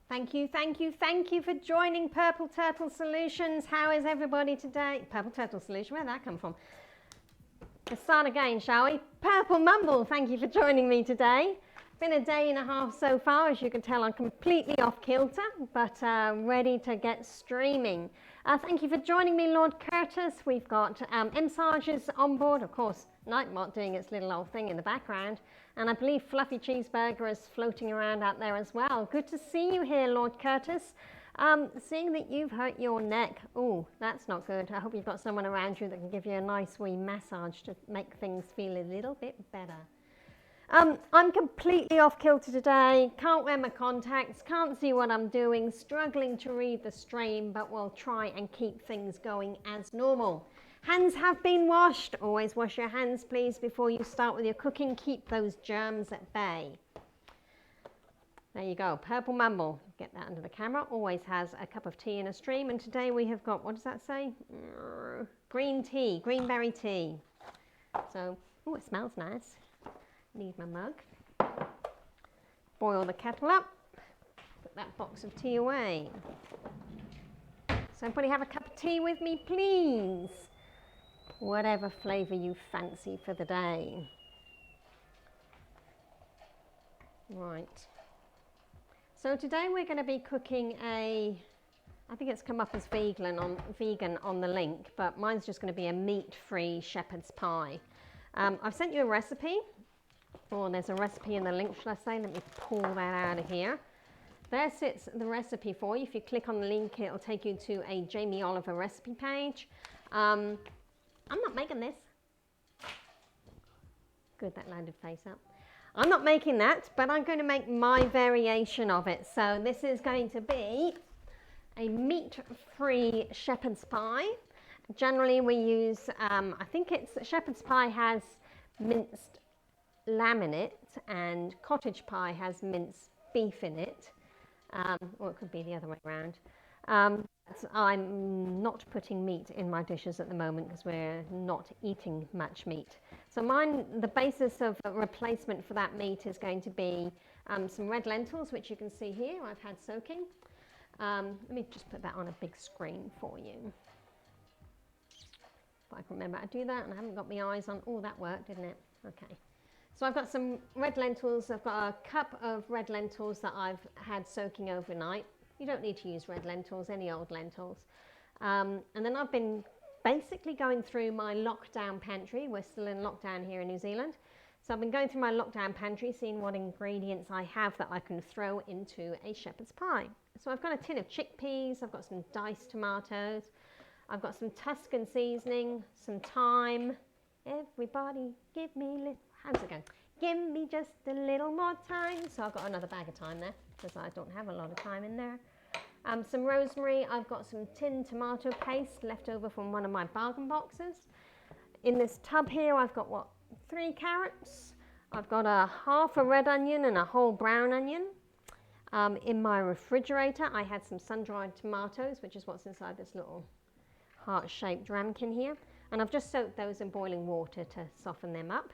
Thank you for joining Purple Turtle Solutions. How is everybody today? Purple Turtle Solution, where'd that come from? Let's start again, shall we? Purple Mumble, thank you for joining me today. Been a day and a half so far. As you can tell, I'm completely off kilter, but ready to get streaming. Thank you for joining me, Lord Curtis. We've got M-Sarges on board, of course, Nightmot doing its little old thing in the background. And I believe Fluffy Cheeseburger is floating around out there as well. Good to see you here, Lord Curtis. Seeing that you've hurt your neck, oh, that's not good. I hope you've got someone around you that can give you a nice wee massage to make things feel a little bit better. I'm completely off kilter today, can't wear my contacts, can't see what I'm doing, struggling to read the stream, but we'll try and keep things going as normal. Hands have been washed. Always wash your hands, please, before you start with your cooking. Keep those germs at bay. There you go, Purple Mumble. Get that under the camera. Always has a cup of tea in a stream. And today we have got, what does that say? Green tea, greenberry tea. So, oh, it smells nice. Need my mug. Boil the kettle up. Put that box of tea away. So everybody have a cup of tea with me, please. Whatever flavour you fancy for the day. Right. So today we're going to be cooking I think it's come up as vegan on the link, but mine's just going to be a meat-free shepherd's pie. I've sent you a recipe, or there's a recipe in the link, should I say? Let me pull that out of here. There sits the recipe for you. If you click on the link, it'll take you to a Jamie Oliver recipe page. I'm not making this. Good, that landed face up. I'm not making that, but I'm going to make my variation of it. So this is going to be a meat-free shepherd's pie. Generally we use, I think it's shepherd's pie has minced lamb in it and cottage pie has minced beef in it. Or it could be the other way around. I'm not putting meat in my dishes at the moment because we're not eating much meat. So the basis of a replacement for that meat is going to be some red lentils, which you can see here I've had soaking. Let me just put that on a big screen for you. If I can remember how to do that, and I haven't got my eyes on. Oh, that worked, didn't it? Okay. So I've got some red lentils. I've got a cup of red lentils that I've had soaking overnight. You don't need to use red lentils, any old lentils. And then I've been basically going through my lockdown pantry. We're still in lockdown here in New Zealand. So I've been going through my lockdown pantry, seeing what ingredients I have that I can throw into a shepherd's pie. So I've got a tin of chickpeas, I've got some diced tomatoes, I've got some Tuscan seasoning, some thyme. Everybody give me how's it going? Give me just a little more time. So I've got another bag of thyme there because I don't have a lot of thyme in there. Some rosemary. I've got some tinned tomato paste left over from one of my bargain boxes. In this tub here, I've got 3 carrots. I've got half a red onion and a whole brown onion. In my refrigerator, I had some sun-dried tomatoes, which is what's inside this little heart-shaped ramekin here. And I've just soaked those in boiling water to soften them up.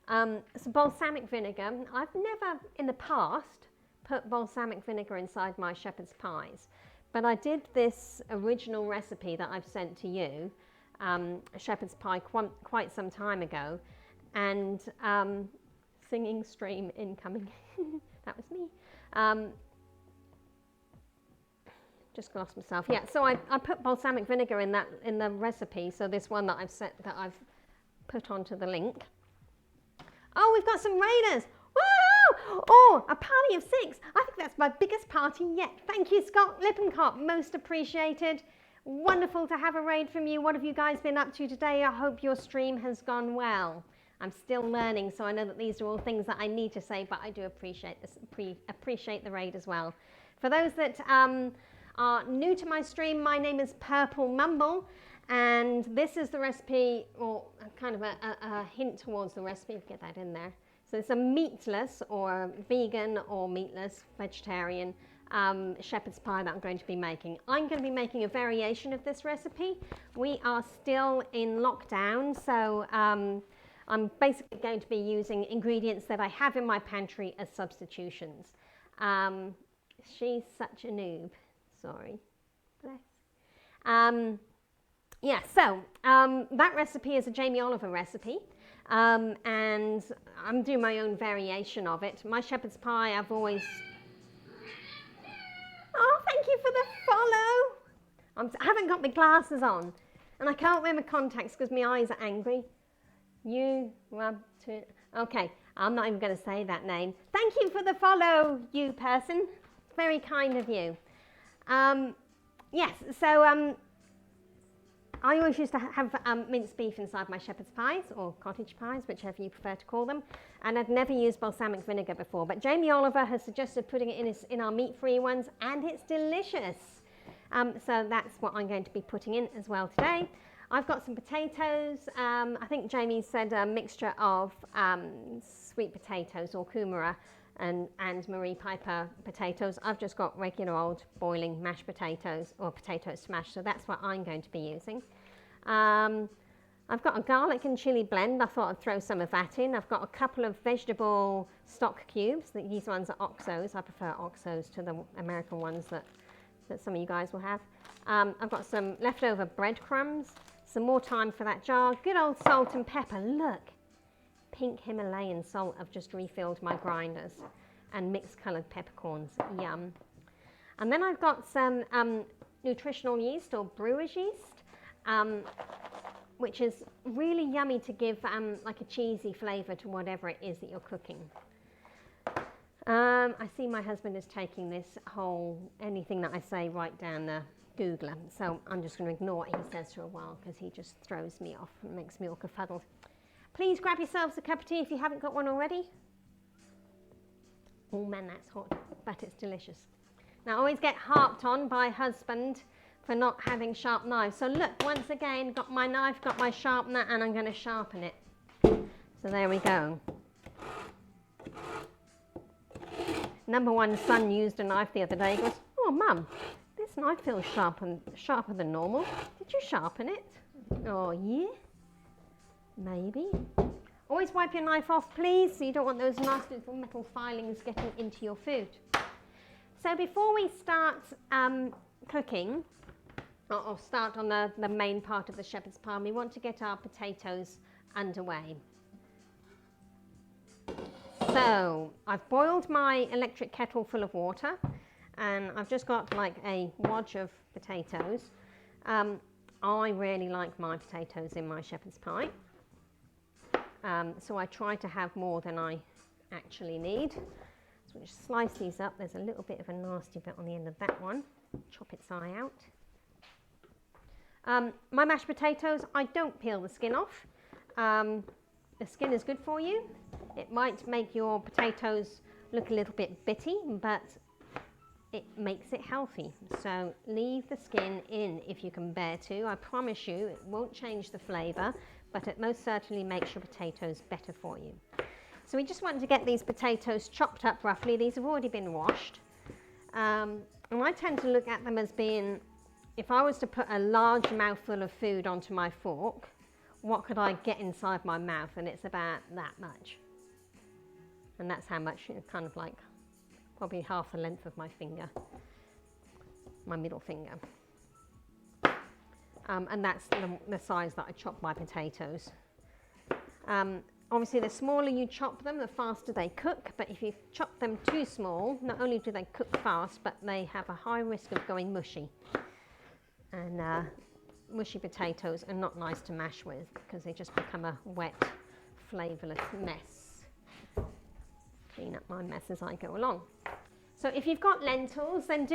Some balsamic vinegar. I've never in the past put balsamic vinegar inside my shepherd's pies, but I did this original recipe that I've sent to you, a shepherd's pie quite some time ago, and singing stream incoming. That was me. Just lost myself. Yeah, so I put balsamic vinegar in the recipe. So this one that I've put onto the link. Oh, we've got some raiders. Woo! Oh, a party of 6. I think that's my biggest party yet. Thank you, Scott Lippencott. Most appreciated. Wonderful to have a raid from you. What have you guys been up to today? I hope your stream has gone well. I'm still learning, so I know that these are all things that I need to say, but I do appreciate this. Appreciate the raid as well. For those that are new to my stream, my name is Purple Mumble. And this is the recipe, or kind of a hint towards the recipe, get that in there. So it's a meatless or vegan or meatless vegetarian shepherd's pie that I'm going to be making. I'm going to be making a variation of this recipe. We are still in lockdown, so I'm basically going to be using ingredients that I have in my pantry as substitutions. She's such a noob. Sorry. Bless. Yeah, so that recipe is a Jamie Oliver recipe. And I'm doing my own variation of it. My shepherd's pie, I've always... Oh, thank you for the follow. I haven't got my glasses on. And I can't wear my contacts because my eyes are angry. You rub to... Okay, I'm not even going to say that name. Thank you for the follow, you person. It's very kind of you. Yes, so I always used to have minced beef inside my shepherd's pies, or cottage pies, whichever you prefer to call them. And I'd never used balsamic vinegar before, but Jamie Oliver has suggested putting it in our meat-free ones, and it's delicious. So that's what I'm going to be putting in as well today. I've got some potatoes. I think Jamie said a mixture of sweet potatoes or kumara and Marie Piper potatoes. I've just got regular old boiling mashed potatoes or potatoes smashed, so that's what I'm going to be using. I've got a garlic and chili blend. I thought I'd throw some of that in. I've got a couple of vegetable stock cubes. These ones are Oxos. I prefer Oxos to the American ones that some of you guys will have. I've got some leftover breadcrumbs, some more thyme for that jar, good old salt and pepper. Look, pink Himalayan salt. I've just refilled my grinders, and mixed coloured peppercorns. Yum. And then I've got some nutritional yeast or brewer's yeast, which is really yummy to give like a cheesy flavour to whatever it is that you're cooking. I see my husband is taking this whole, anything that I say right down the Googler, so I'm just going to ignore what he says for a while because he just throws me off and makes me all kerfuddled. Please grab yourselves a cup of tea if you haven't got one already. Oh man, that's hot, but it's delicious. Now I always get harped on by husband for not having sharp knives. So look, once again, got my knife, got my sharpener, and I'm going to sharpen it. So there we go. Number one son used a knife the other day. He goes, "Oh mum, this knife feels sharper than normal. Did you sharpen it?" Oh yeah, maybe. Always wipe your knife off, please, so you don't want those nasty little metal filings getting into your food. So before we start cooking, or start on the main part of the shepherd's pie, we want to get our potatoes underway. So I've boiled my electric kettle full of water, and I've just got like a wodge of potatoes. I really like my potatoes in my shepherd's pie, so I try to have more than I actually need. So we'll just slice these up. There's a little bit of a nasty bit on the end of that one. Chop its eye out. My mashed potatoes, I don't peel the skin off. The skin is good for you. It might make your potatoes look a little bit bitty, but it makes it healthy. So leave the skin in if you can bear to. I promise you it won't change the flavour, but it most certainly makes your potatoes better for you. So we just want to get these potatoes chopped up roughly. These have already been washed. And I tend to look at them as being, if I was to put a large mouthful of food onto my fork, what could I get inside my mouth? And it's about that much. And that's how much, it's kind of like probably half the length of my finger, my middle finger. And that's the size that I chop my potatoes. Obviously, the smaller you chop them, the faster they cook. But if you chop them too small, not only do they cook fast, but they have a high risk of going mushy. And mushy potatoes are not nice to mash with because they just become a wet, flavourless mess. Clean up my mess as I go along. So if you've got lentils, then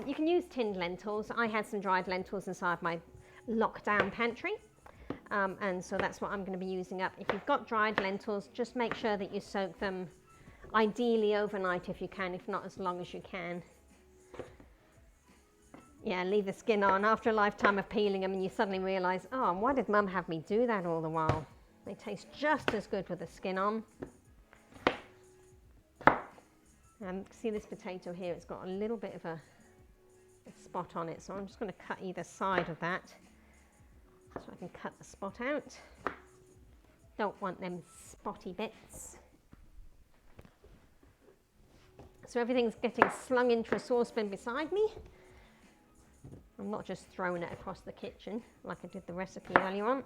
you can use tinned lentils. I had some dried lentils inside my lockdown pantry, and so that's what I'm going to be using up. If you've got dried lentils, just make sure that you soak them, ideally overnight if you can, if not as long as you can. Yeah, leave the skin on. After a lifetime of peeling them, and you suddenly realise, oh, why did Mum have me do that all the while? They taste just as good with the skin on. See this potato here, it's got a little bit of a spot on it, so I'm just going to cut either side of that so I can cut the spot out. Don't want them spotty bits. So everything's getting slung into a saucepan beside me. I'm not just throwing it across the kitchen like I did the recipe earlier on.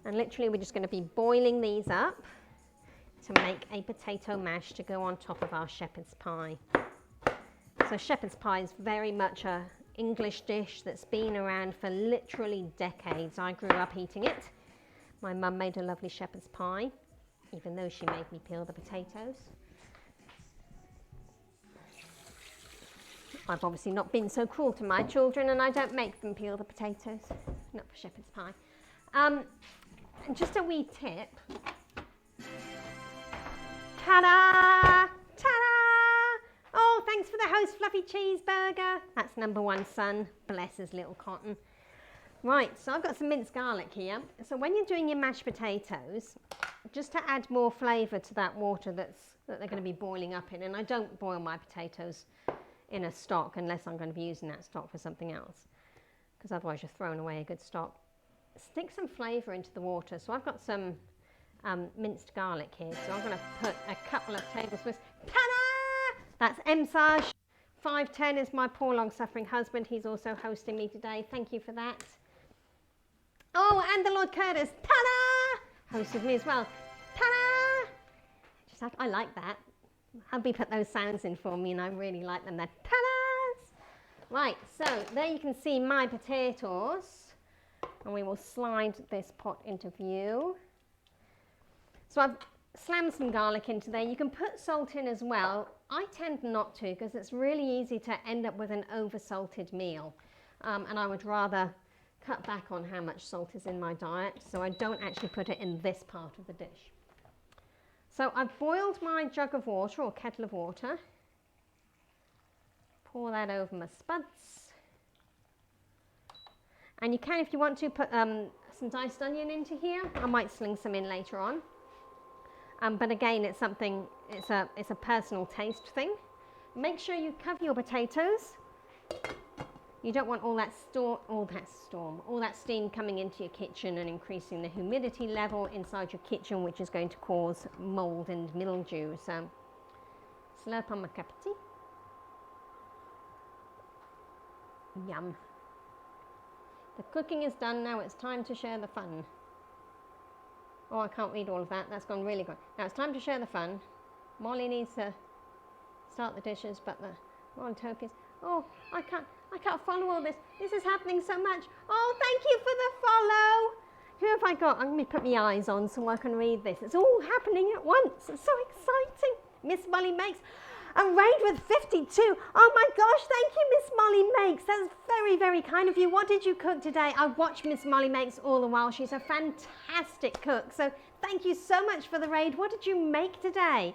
And literally we're just going to be boiling these up to make a potato mash to go on top of our shepherd's pie. So shepherd's pie is very much a English dish that's been around for literally decades. I grew up eating it. My mum made a lovely shepherd's pie, even though she made me peel the potatoes. I've obviously not been so cruel to my children, and I don't make them peel the potatoes, not for shepherd's pie. And just a wee tip. Ta-da! Ta-da! Oh, thanks for the host fluffy cheeseburger. That's number one son. Bless his little cotton. Right, so I've got some minced garlic here. So when you're doing your mashed potatoes, just to add more flavour to that water that they're going to be boiling up in, and I don't boil my potatoes in a stock unless I'm going to be using that stock for something else, because otherwise you're throwing away a good stock. Stick some flavour into the water. So I've got some minced garlic here, so I'm going to put a couple of tablespoons. Ta-da! That's M-Sage. 510 is my poor long-suffering husband. He's also hosting me today. Thank you for that. Oh, and the Lord Curtis. Ta-da! Hosted me as well. Ta-da! I like that. Hubby put those sounds in for me, and I really like them. They're ta-das! Right, so there you can see my potatoes, and we will slide this pot into view. So I've slammed some garlic into there. You can put salt in as well. I tend not to, because it's really easy to end up with an over-salted meal, and I would rather cut back on how much salt is in my diet, so I don't actually put it in this part of the dish. So I've boiled my jug of water, or kettle of water. Pour that over my spuds. And you can, if you want to, put some diced onion into here. I might sling some in later on. But again, it's a personal taste thing. Make sure you cover your potatoes. You don't want all that steam coming into your kitchen and increasing the humidity level inside your kitchen, which is going to cause mold and mildew. So, slurp on my cup of tea. Yum. The cooking is done now. It's time to share the fun. Oh, I can't read all of that. That's gone really good. Now it's time to share the fun. Molly needs to start the dishes, but the Montopias. Oh, I can't follow all this. This is happening so much. Oh, thank you for the follow. Who have I got? I'm going to put my eyes on so I can read this. It's all happening at once. It's so exciting. Miss Molly makes a raid with 52. Oh my gosh, thank you, Miss Molly Makes. That's very, very kind of you. What did you cook today? I watch Miss Molly Makes all the while. She's a fantastic cook. So thank you so much for the raid. What did you make today?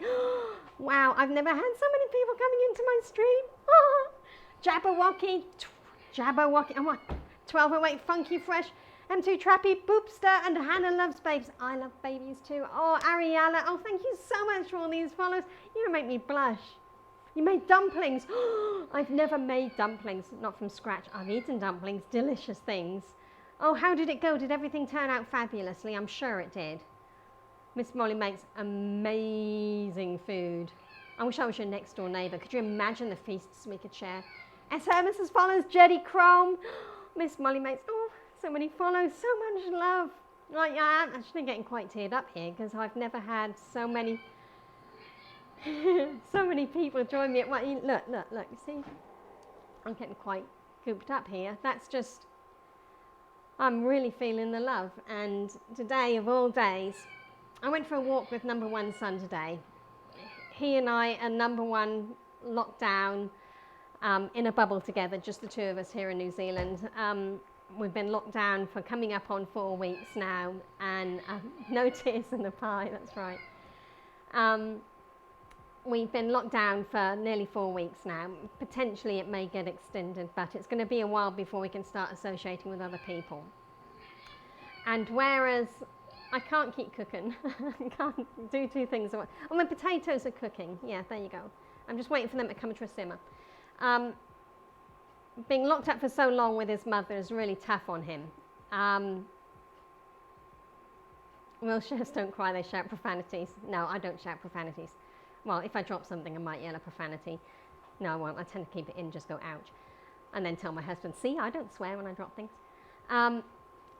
Wow, I've never had so many people coming into my stream. Jabberwocky, and what? 1208 Funky Fresh, M2 Trappy, Boopster, and Hannah Loves Babes. I love babies too. Oh, Ariella, oh, thank you so much for all these follows. You're gonna make me blush. You made dumplings. I've never made dumplings, not from scratch. I've eaten dumplings, delicious things. Oh, how did it go? Did everything turn out fabulously? I'm sure it did. Miss Molly makes amazing food. I wish I was your next door neighbour. Could you imagine the feasts we could share? S. Hermes as follows, Jetty Chrome. Miss Molly makes, oh, so many follows, so much love. Like, yeah, I'm actually getting quite teared up here because I've never had so many so many people join me at my, look, you see? I'm getting quite cooped up here. That's just, I'm really feeling the love. And today, of all days, I went for a walk with number one son today. He and I are number one locked down in a bubble together, just the two of us here in New Zealand. We've been locked down for coming up on 4 weeks now, and no tears in the pie, that's right. We've been locked down for nearly 4 weeks now. Potentially it may get extended, but it's going to be a while before we can start associating with other people. And whereas I can't keep cooking, I can't do two things at once. Oh, my potatoes are cooking. Yeah, there you go. I'm just waiting for them to come to a simmer. Being locked up for so long with his mother is really tough on him. Wheelchairs don't cry, they shout profanities. No, I don't shout profanities. Well, if I drop something, I might yell a profanity. No, I won't. I tend to keep it in, just go ouch. And then tell my husband, see, I don't swear when I drop things.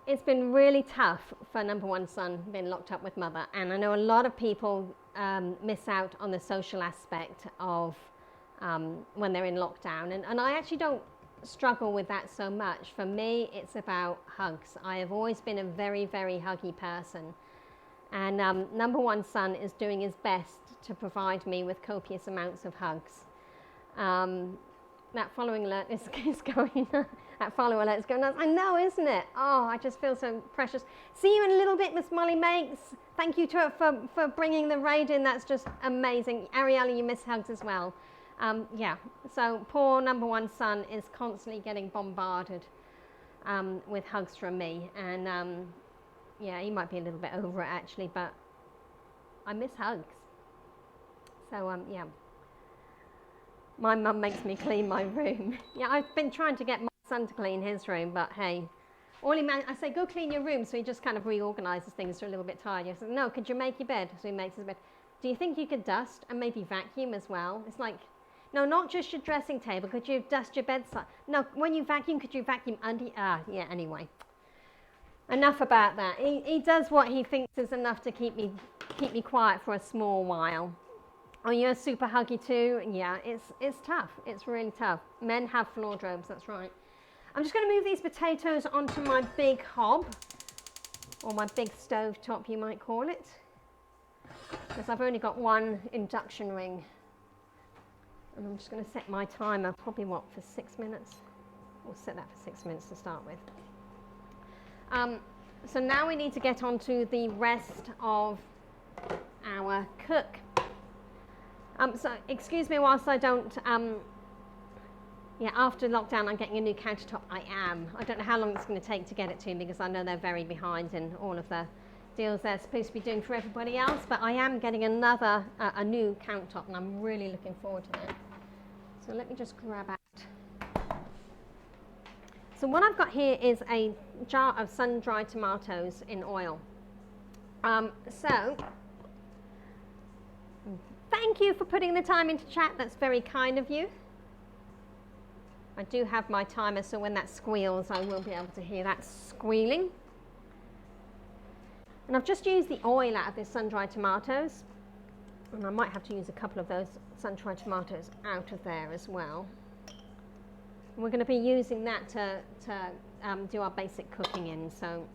It's been really tough for number one son being locked up with mother. And I know a lot of people miss out on the social aspect of when they're in lockdown. And I actually don't struggle with that so much. For me, it's about hugs. I have always been a very, very huggy person. And number one son is doing his best to provide me with copious amounts of hugs. That following alert is going, that follow alert is going nuts. I know, isn't it? Oh, I just feel so precious. See you in a little bit, Miss Molly Makes. Thank you to her for bringing the raid in. That's just amazing. Ariella, you miss hugs as well. Yeah, so poor number one son is constantly getting bombarded with hugs from me. And yeah, he might be a little bit over it actually, but I miss hugs. So yeah. My mum makes me clean my room. Yeah, I've been trying to get my son to clean his room, but hey, I say, go clean your room, so he just kind of reorganizes things for a little bit tired. I said, no, could you make your bed? So he makes his bed. Do you think you could dust and maybe vacuum as well? It's like, no, not just your dressing table. Could you dust your bedside? No, when you vacuum, could you vacuum under? Yeah, anyway. Enough about that. He does what he thinks is enough to keep me quiet for a small while. Oh, you're super huggy too? Yeah, it's tough. It's really tough. Men have floordrobes, that's right. I'm just going to move these potatoes onto my big hob, or my big stove top, you might call it, because I've only got one induction ring. And I'm just going to set my timer, probably what, for 6 minutes? We'll set that for 6 minutes to start with. So now we need to get on to the rest of our cook. So excuse me whilst I don't, yeah, after lockdown I'm getting a new countertop. I don't know how long it's going to take to get it to me, because I know they're very behind in all of the deals they're supposed to be doing for everybody else, but I am getting a new countertop, and I'm really looking forward to that. So let me just grab out. So what I've got here is a jar of sun-dried tomatoes in oil. So thank you for putting the time into chat. That's very kind of you. I do have my timer, so when that squeals, I will be able to hear that squealing. And I've just used the oil out of this sun-dried tomatoes. And I might have to use a couple of those sun-dried tomatoes out of there as well. And we're going to be using that to do our basic cooking in. So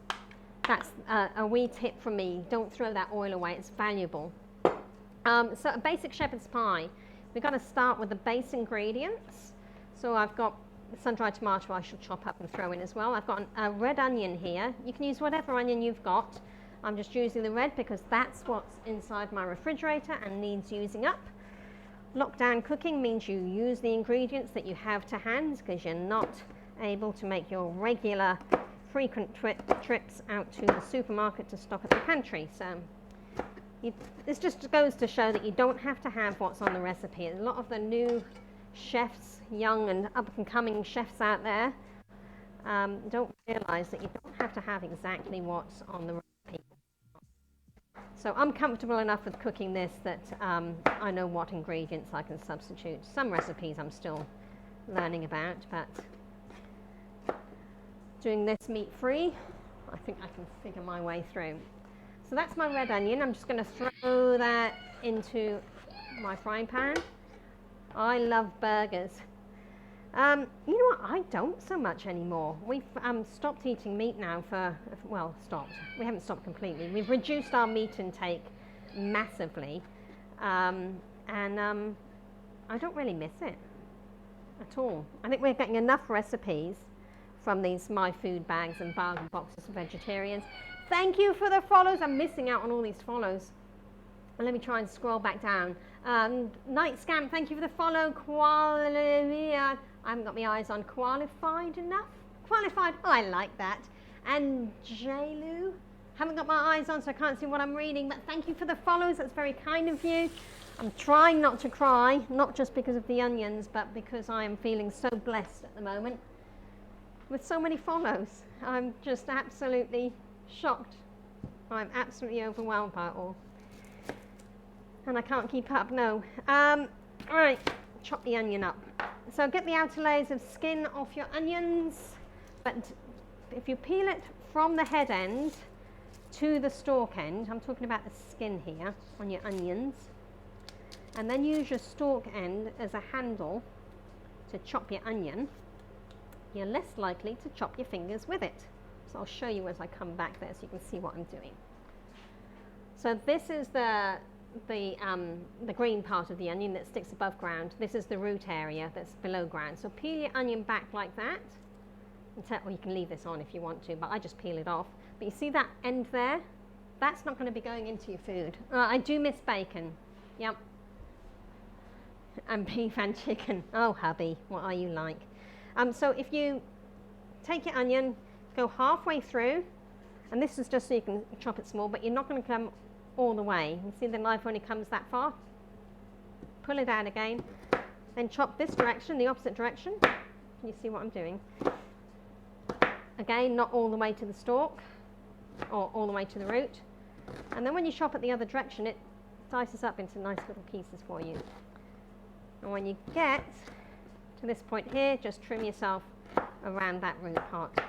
that's a wee tip from me. Don't throw that oil away. It's valuable. So a basic shepherd's pie, we've got to start with the base ingredients. So I've got sun-dried tomato I shall chop up and throw in as well. I've got a red onion here. You can use whatever onion you've got. I'm just using the red because that's what's inside my refrigerator and needs using up. Lockdown cooking means you use the ingredients that you have to hand, because you're not able to make your regular frequent trips out to the supermarket to stock at the pantry. So this just goes to show that you don't have to have what's on the recipe. A lot of the new chefs, young and up-and-coming chefs out there, don't realise that you don't have to have exactly what's on the recipe. So I'm comfortable enough with cooking this that I know what ingredients I can substitute. Some recipes I'm still learning about, but doing this meat-free, I think I can figure my way through. So that's my red onion. I'm just going to throw that into my frying pan. I love burgers. You know what? I don't so much anymore. We've stopped eating meat now stopped. We haven't stopped completely. We've reduced our meat intake massively. And I don't really miss it at all. I think we're getting enough recipes from these My Food bags and bargain boxes for vegetarians. Thank you for the follows. I'm missing out on all these follows. And let me try and scroll back down. Night Scam, thank you for the follow. I haven't got my eyes on qualified enough. Qualified, oh, I like that. And J-Lou, haven't got my eyes on, so I can't see what I'm reading, but thank you for the follows. That's very kind of you. I'm trying not to cry, not just because of the onions, but because I am feeling so blessed at the moment with so many follows. I'm just absolutely shocked. I'm absolutely overwhelmed by it all. And I can't keep up, no. Right, chop the onion up. So get the outer layers of skin off your onions, but if you peel it from the head end to the stalk end, I'm talking about the skin here on your onions, and then use your stalk end as a handle to chop your onion, you're less likely to chop your fingers with it. So I'll show you as I come back there so you can see what I'm doing. So this is the green part of the onion that sticks above ground. This is the root area that's below ground. So peel your onion back like that. Or you can leave this on if you want to, but I just peel it off. But you see that end there? That's not going to be going into your food. I do miss bacon. Yep. And beef and chicken. Oh, hubby, what are you like? So if you take your onion, go halfway through, and this is just so you can chop it small, but you're not going to come all the way. You see the knife only comes that far? Pull it out again, then chop this direction, the opposite direction. Can you see what I'm doing? Again, not all the way to the stalk, or all the way to the root. And then when you chop it the other direction, it dices up into nice little pieces for you. And when you get to this point here, just trim yourself around that root part.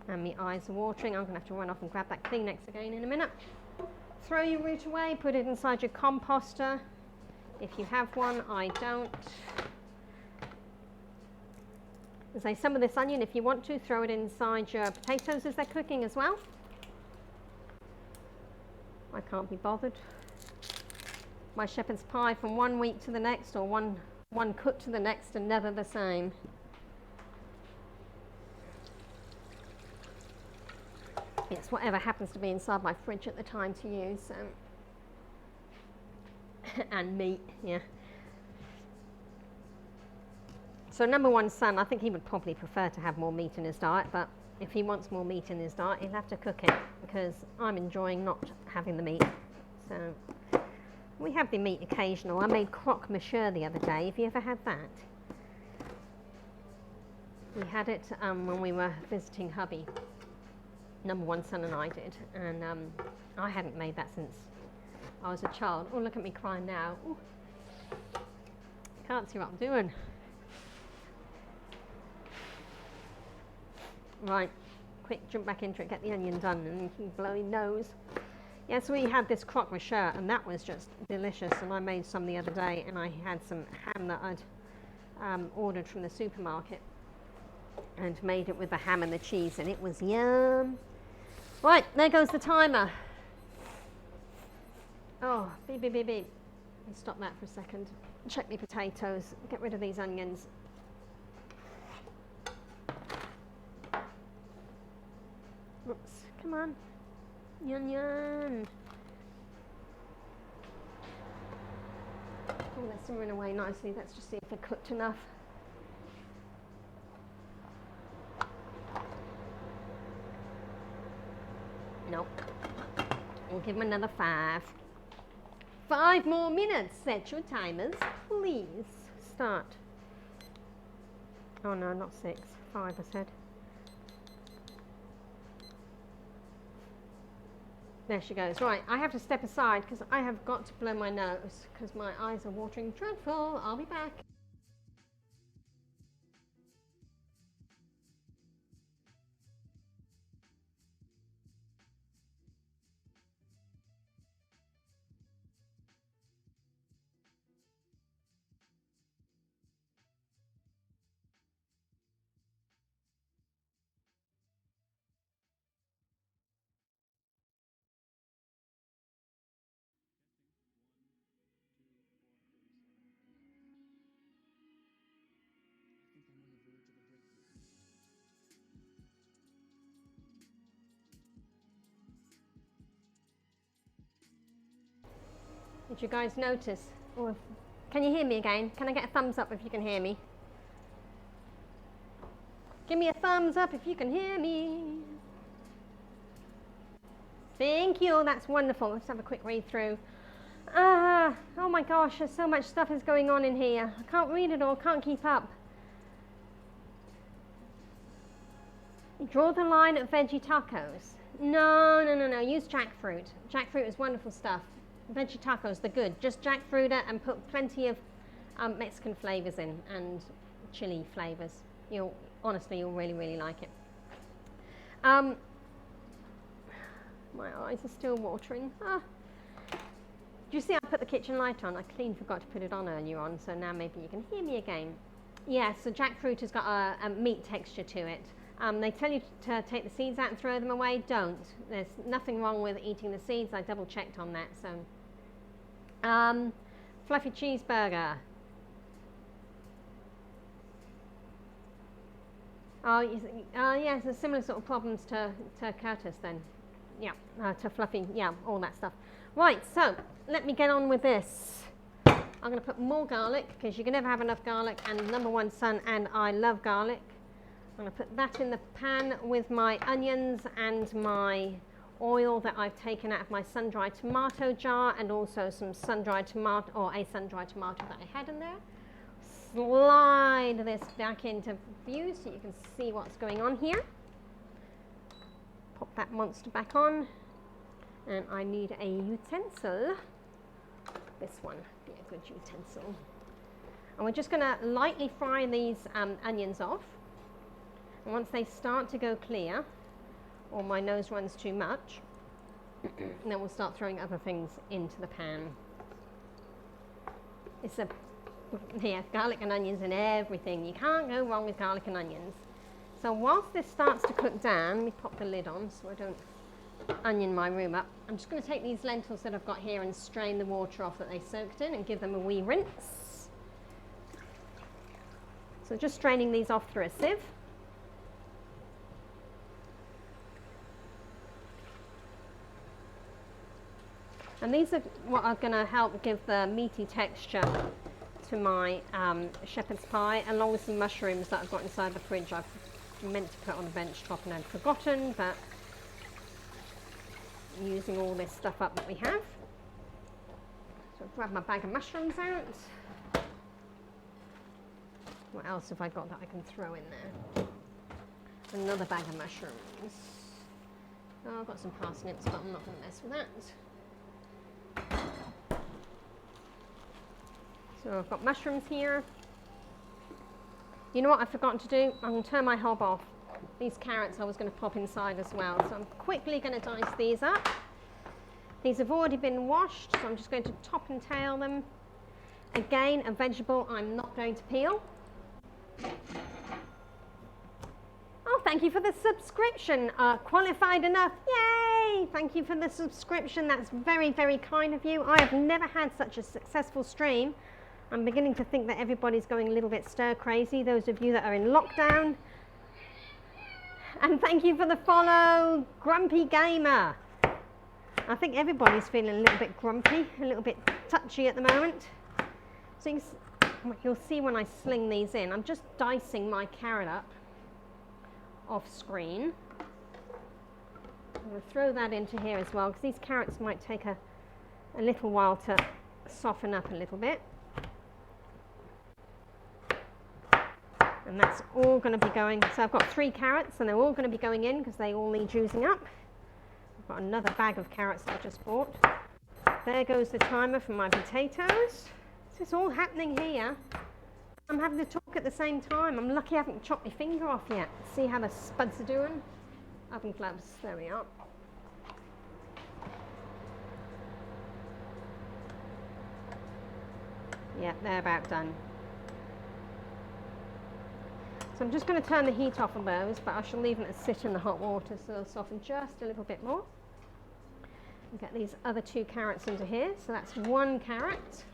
And my eyes are watering. I'm going to have to run off and grab that Kleenex again in a minute. Throw your root away, put it inside your composter. If you have one, I don't. As I say, some of this onion, if you want to, throw it inside your potatoes as they're cooking as well. I can't be bothered. My shepherd's pie from one week to the next, or one cook to the next, and never the same. It's whatever happens to be inside my fridge at the time to use. And meat, yeah. So number one son, I think he would probably prefer to have more meat in his diet, but if he wants more meat in his diet, he'll have to cook it, because I'm enjoying not having the meat. So we have the meat occasional. I made croque monsieur the other day. Have you ever had that? We had it when we were visiting hubby. Number one son and I did, and I hadn't made that since I was a child. Oh, look at me crying now. Ooh. Can't see what I'm doing. Right, quick, jump back into it, get the onion done, and you can blow your nose. Yeah, so we had this croque monsieur, and that was just delicious, and I made some the other day, and I had some ham that I'd ordered from the supermarket, and made it with the ham and the cheese, and it was yum. Right, there goes the timer. Oh, beep, beep, beep, beep. Let's stop that for a second. Check my potatoes, get rid of these onions. Oops, come on. Onion. Oh, they're simmering away nicely. Let's just see if they're cooked enough. Nope. We'll give them another 5. 5 more minutes. Set your timers, please. Start. Oh no, not 6. 5, I said. There she goes. Right, I have to step aside because I have got to blow my nose because my eyes are watering dreadful. I'll be back. Did you guys notice? Or can you hear me again? Can I get a thumbs up if you can hear me? Give me a thumbs up if you can hear me. Thank you, that's wonderful. Let's have a quick read through. Oh my gosh, there's so much stuff is going on in here. I can't read it all, can't keep up. Draw the line at veggie tacos. No, use jackfruit. Jackfruit is wonderful stuff. veggie tacos, they're good. Just jackfruit it and put plenty of Mexican flavors in and chili flavors. Honestly, you'll really, really like it. My eyes are still watering. Do you see I put the kitchen light on? I clean forgot to put it on earlier on, so now maybe you can hear me again. Yeah, so jackfruit has got a meat texture to it. They tell you to take the seeds out and throw them away. Don't. There's nothing wrong with eating the seeds. I double checked on that. So, fluffy cheeseburger. Yes, there's similar sort of problems to Curtis then. Yeah, to fluffy, yeah, all that stuff. Right, so let me get on with this. I'm going to put more garlic because you can never have enough garlic, and number one son and I love garlic. I'm going to put that in the pan with my onions and my oil that I've taken out of my sun-dried tomato jar, and also some sun-dried tomato, or a sun-dried tomato that I had in there. Slide this back into view so you can see what's going on here. Pop that monster back on, and I need a utensil. This one, be a good utensil. And we're just going to lightly fry these onions off. And once they start to go clear, or my nose runs too much, then we'll start throwing other things into the pan. Garlic and onions and everything. You can't go wrong with garlic and onions. So whilst this starts to cook down, let me pop the lid on so I don't onion my room up. I'm just going to take these lentils that I've got here and strain the water off that they soaked in and give them a wee rinse. So just straining these off through a sieve. And these are what are going to help give the meaty texture to my shepherd's pie, along with some mushrooms that I've got inside the fridge. I've meant to put on the bench top and I'd forgotten, but using all this stuff up that we have. So I'll grab my bag of mushrooms out. What else have I got that I can throw in there? Another bag of mushrooms. Oh, I've got some parsnips, but I'm not going to mess with that. So I've got mushrooms here. You know what I've forgotten to do? I'm going to turn my hob off. These carrots I was going to pop inside as well. So I'm quickly going to dice these up. These have already been washed, so I'm just going to top and tail them. Again, a vegetable I'm not going to peel. Oh, thank you for the subscription. Qualified enough. Yay! Thank you for the subscription. That's very, very kind of you. I have never had such a successful stream. I'm beginning to think that everybody's going a little bit stir crazy, those of you that are in lockdown. And thank you for the follow, Grumpy Gamer. I think everybody's feeling a little bit grumpy, a little bit touchy at the moment. So you'll see when I sling these in, I'm just dicing my carrot up off screen. I'm going to throw that into here as well, because these carrots might take a little while to soften up a little bit. And that's all going to be going, so I've got 3 carrots and they're all going to be going in because they all need juicing up. I've got another bag of carrots that I just bought. There goes the timer for my potatoes. It's all happening here. I'm having to talk at the same time. I'm lucky I haven't chopped my finger off yet. See how the spuds are doing? Oven gloves, there we are. Yeah, they're about done. So I'm just going to turn the heat off on those, but I shall leave them to sit in the hot water so they'll soften just a little bit more. And get these other 2 carrots into here. So that's 1 carrot.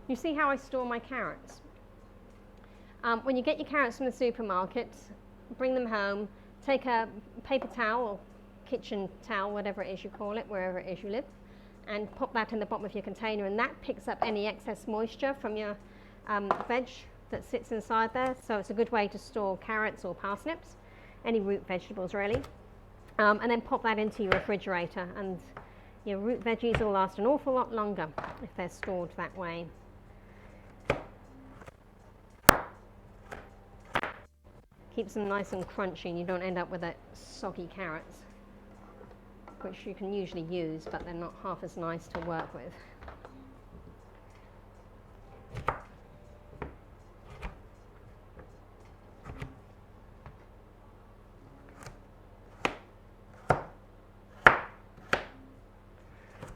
You see how I store my carrots? When you get your carrots from the supermarket, bring them home, take a paper towel or kitchen towel, whatever it is you call it, wherever it is you live, and pop that in the bottom of your container, and that picks up any excess moisture from your veg that sits inside there. So it's a good way to store carrots or parsnips, any root vegetables really. And then pop that into your refrigerator, and your root veggies will last an awful lot longer if they're stored that way. Keeps them nice and crunchy and you don't end up with that soggy carrots, which you can usually use, but they're not half as nice to work with.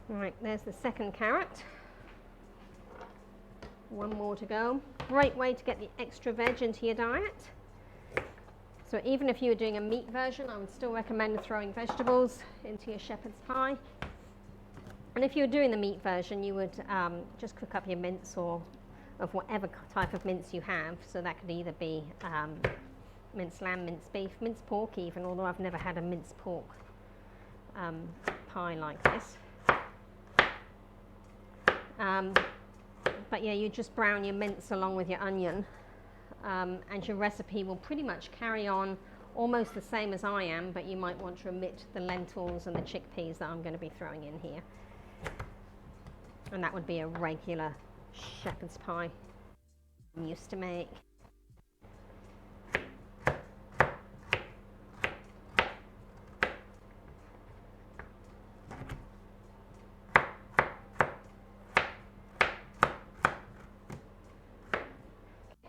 Right, there's the second carrot. One more to go. Great way to get the extra veg into your diet. So even if you were doing a meat version, I would still recommend throwing vegetables into your shepherd's pie. And if you were doing the meat version, you would just cook up your mince or of whatever type of mince you have. So that could either be minced lamb, minced beef, minced pork even, although I've never had a minced pork pie like this. But yeah, you just brown your mince along with your onion, and your recipe will pretty much carry on almost the same as I am, but you might want to omit the lentils and the chickpeas that I'm going to be throwing in here. And that would be a regular shepherd's pie I'm used to make.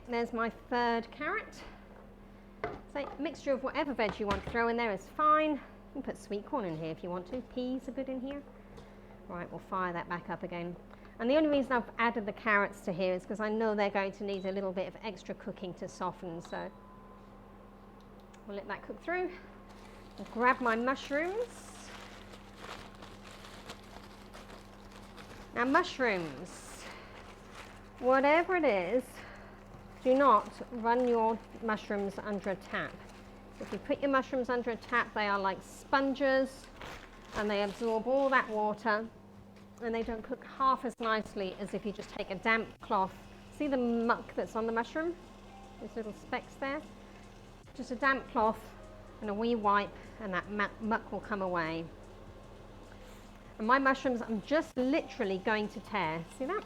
There's my third carrot. So mixture of whatever veg you want to throw in there is fine. You can put sweet corn in here if you want to. Peas are good in here. Right, we'll fire that back up again. And the only reason I've added the carrots to here is because I know they're going to need a little bit of extra cooking to soften. So we'll let that cook through. I'll grab my mushrooms. Now mushrooms, whatever it is, do not run your mushrooms under a tap. If you put your mushrooms under a tap, they are like sponges and they absorb all that water and they don't cook half as nicely as if you just take a damp cloth. See the muck that's on the mushroom? These little specks there? Just a damp cloth and a wee wipe and that muck will come away. And my mushrooms, I'm just literally going to tear. See that?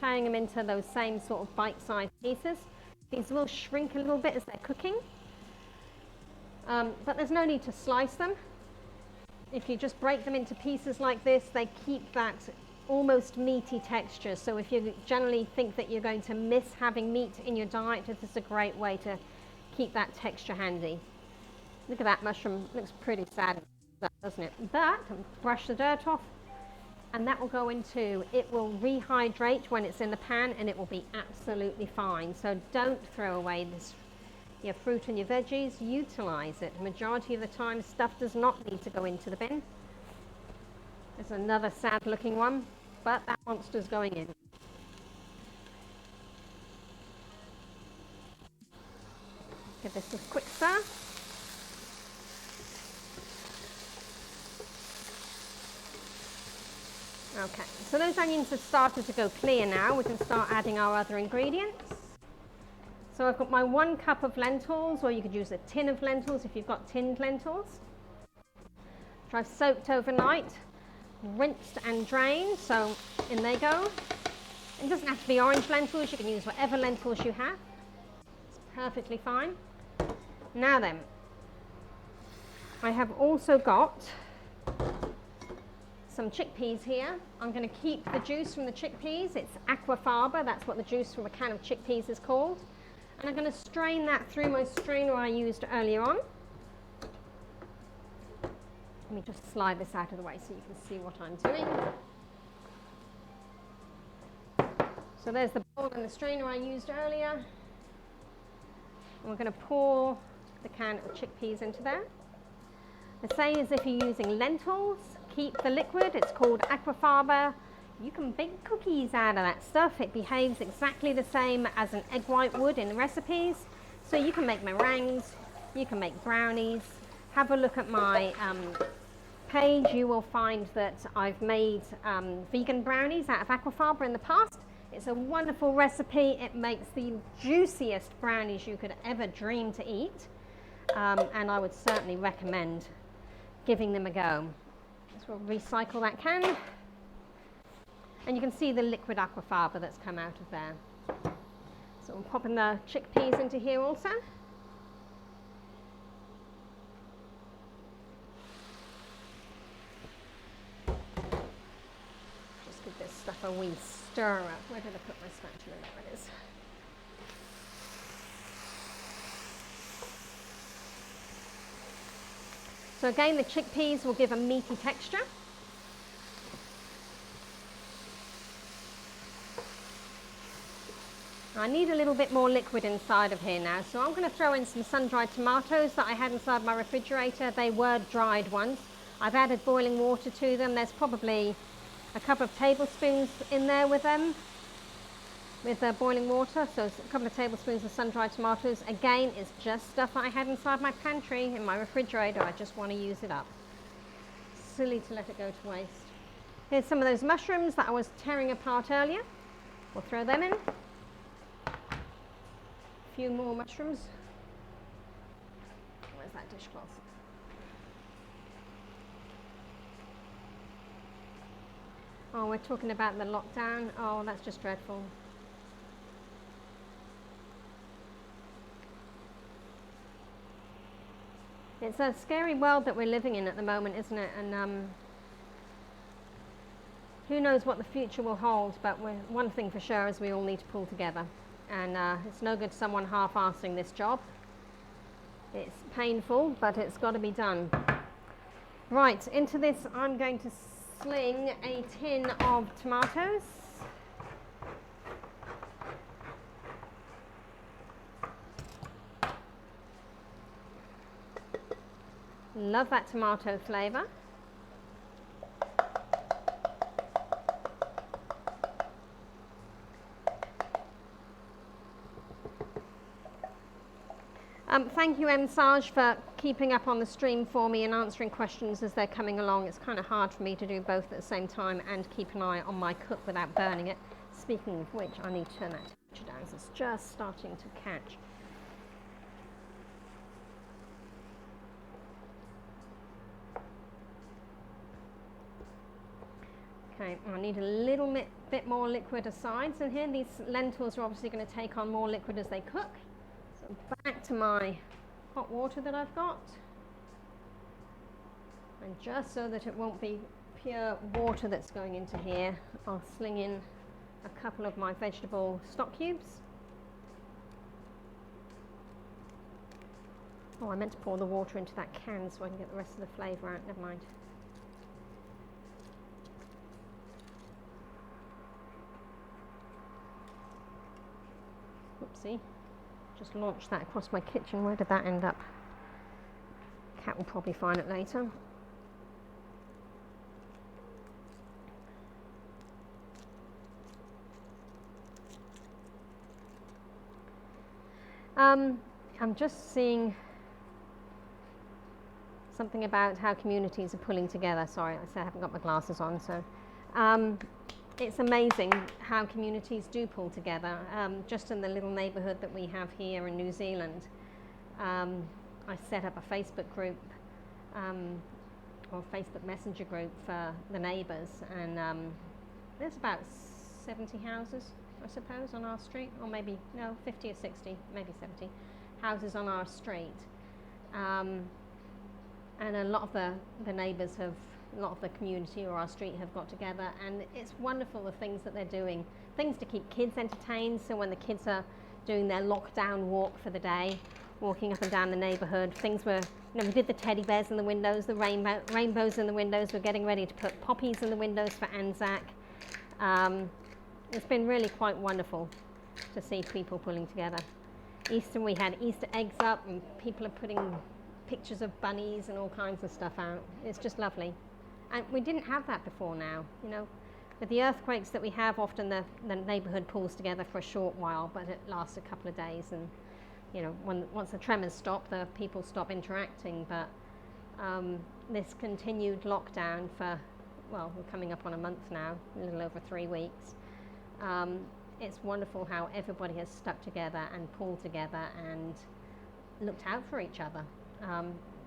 Tearing them into those same sort of bite-sized pieces. These will shrink a little bit as they're cooking, but there's no need to slice them. If you just break them into pieces like this, they keep that almost meaty texture. So if you generally think that you're going to miss having meat in your diet, this is a great way to keep that texture handy. Look at that mushroom, looks pretty sad, doesn't it? But brush the dirt off. And that will go into, it will rehydrate when it's in the pan and it will be absolutely fine. So don't throw away your fruit and your veggies, utilize it. The majority of the time stuff does not need to go into the bin. There's another sad looking one, but that monster's going in. Give this a quick stir. Okay, so those onions have started to go clear now. We can start adding our other ingredients. So I've got my 1 cup of lentils, or you could use a tin of lentils if you've got tinned lentils, which I've soaked overnight, rinsed and drained, so in they go. It doesn't have to be orange lentils, you can use whatever lentils you have. It's perfectly fine. Now then, I have also got some chickpeas here. I'm going to keep the juice from the chickpeas. It's aquafaba, that's what the juice from a can of chickpeas is called. And I'm going to strain that through my strainer I used earlier on. Let me just slide this out of the way so you can see what I'm doing. So there's the bowl and the strainer I used earlier. And we're going to pour the can of chickpeas into there. The same as if you're using lentils. Keep the liquid, it's called aquafaba. You can bake cookies out of that stuff. It behaves exactly the same as an egg white would in the recipes. So you can make meringues, you can make brownies. Have a look at my page. You will find that I've made vegan brownies out of aquafaba in the past. It's a wonderful recipe. It makes the juiciest brownies you could ever dream to eat. And I would certainly recommend giving them a go. So we'll recycle that can. And you can see the liquid aquafaba that's come out of there. So I'm popping the chickpeas into here also. a wee stir up. Where did I put my spatula? There it is. So again, the chickpeas will give a meaty texture. I need a little bit more liquid inside of here now, so I'm going to throw in some sun-dried tomatoes that I had inside my refrigerator. They were dried ones. I've added boiling water to them. There's probably a couple of tablespoons in there with them, with the boiling water. So a couple of tablespoons of sun-dried tomatoes. Again, it's just stuff that I had inside my pantry, in my refrigerator. I just want to use it up. Silly to let it go to waste. Here's some of those mushrooms that I was tearing apart earlier. We'll throw them in. A few more mushrooms. Where's that dishcloth? Oh, we're talking about the lockdown. Oh, that's just dreadful. It's a scary world that we're living in at the moment, isn't it? And who knows what the future will hold, but one thing for sure is we all need to pull together. And it's no good someone half-arsing this job. It's painful, but it's got to be done. Right, into this I'm going to sling a tin of tomatoes. Love that tomato flavour. Thank you, Saj, for keeping up on the stream for me and answering questions as they're coming along. It's kind of hard for me to do both at the same time and keep an eye on my cook without burning it. Speaking of which, I need to turn that temperature down, so it's just starting to catch. Okay, I need a little bit more liquid asides in here. These lentils are obviously going to take on more liquid as they cook. So back to my hot water that I've got. And just so that it won't be pure water that's going into here, I'll sling in a couple of my vegetable stock cubes. Oh, I meant to pour the water into that can so I can get the rest of the flavour out. Never mind. Whoopsie. Just launched that across my kitchen. Where did that end up? Cat will probably find it later. I'm just seeing something about how communities are pulling together. Sorry, I haven't got my glasses on, so it's amazing how communities do pull together. Just in the little neighbourhood that we have here in New Zealand, I set up a Facebook group or Facebook Messenger group for the neighbours, and there's about 70 houses, I suppose, on our street, or maybe, no, 50 or 60, maybe 70 houses on our street. And a lot of the neighbours have, a lot of the community or our street have got together, and it's wonderful the things that they're doing. Things to keep kids entertained, so when the kids are doing their lockdown walk for the day, walking up and down the neighbourhood, things were, we did the teddy bears in the windows, the rainbows in the windows. We're getting ready to put poppies in the windows for Anzac. It's been really quite wonderful to see people pulling together. Easter, we had Easter eggs up, and people are putting pictures of bunnies and all kinds of stuff out. It's just lovely. And we didn't have that before now, With the earthquakes that we have, often the neighbourhood pulls together for a short while, but it lasts a couple of days, and once the tremors stop, the people stop interacting. But this continued lockdown for, well, we're coming up on a month now, a little over 3 weeks. It's wonderful how everybody has stuck together and pulled together and looked out for each other.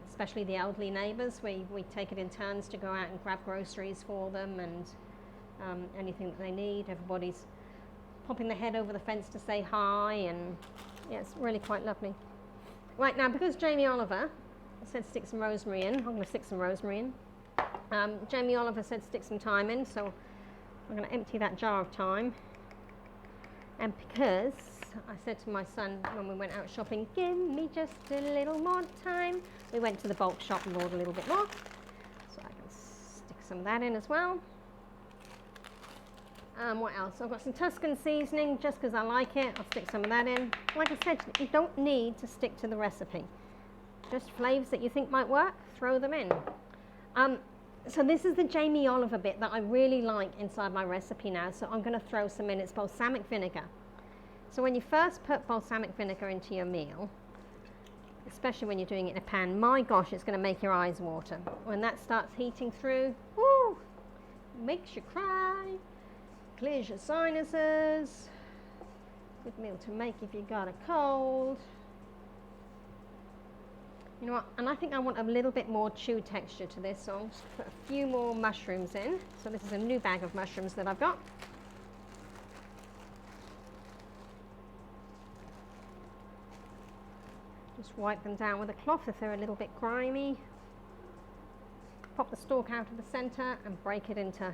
Especially the elderly neighbours, we take it in turns to go out and grab groceries for them and anything that they need. Everybody's popping their head over the fence to say hi, and yeah, it's really quite lovely. Right, now, because Jamie Oliver said stick some rosemary in, I'm going to stick some rosemary in. Jamie Oliver said stick some thyme in, so I'm going to empty that jar of thyme. And because I said to my son when we went out shopping, give me just a little more time, we went to the bulk shop and bought a little bit more. So I can stick some of that in as well. What else? I've got some Tuscan seasoning just because I like it. I'll stick some of that in. Like I said, you don't need to stick to the recipe. Just flavours that you think might work, throw them in. So this is the Jamie Oliver bit that I really like inside my recipe now. So I'm going to throw some in. It's balsamic vinegar. So when you first put balsamic vinegar into your meal, especially when you're doing it in a pan, my gosh, it's going to make your eyes water. When that starts heating through, woo, makes you cry. Clears your sinuses. Good meal to make if you got a cold. You know what? And I think I want a little bit more chew texture to this, so I'll just put a few more mushrooms in. So this is a new bag of mushrooms that I've got. Just wipe them down with a cloth if they're a little bit grimy. Pop the stalk out of the center and break it into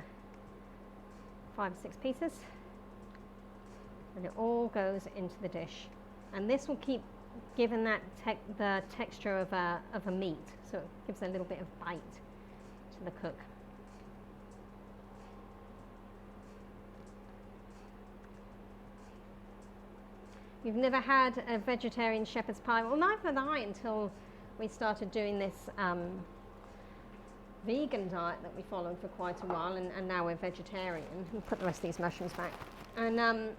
5 or 6 pieces, and it all goes into the dish. And this will keep giving that the texture of a meat, so it gives a little bit of bite to the cook. You've never had a vegetarian shepherd's pie? Well, neither had I until we started doing this vegan diet that we followed for quite a while, and now we're vegetarian. We'll put the rest of these mushrooms back. And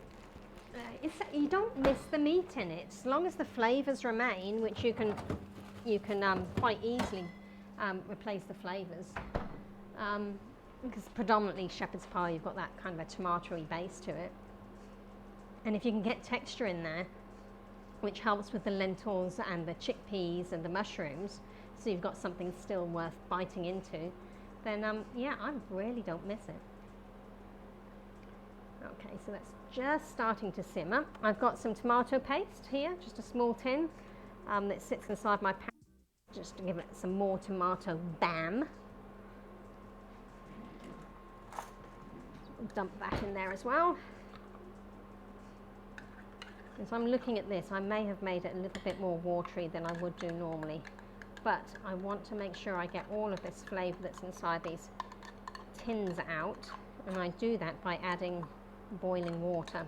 you don't miss the meat in it, as long as the flavours remain, which you can quite easily replace the flavours. Because predominantly shepherd's pie, you've got that kind of a tomatoey base to it. And if you can get texture in there, which helps with the lentils and the chickpeas and the mushrooms, so you've got something still worth biting into, then yeah, I really don't miss it. Okay, so that's just starting to simmer. I've got some tomato paste here, just a small tin that sits inside my pan, just to give it some more tomato bam. Dump that in there as well. As I'm looking at this, I may have made it a little bit more watery than I would do normally, but I want to make sure I get all of this flavour that's inside these tins out, and I do that by adding boiling water.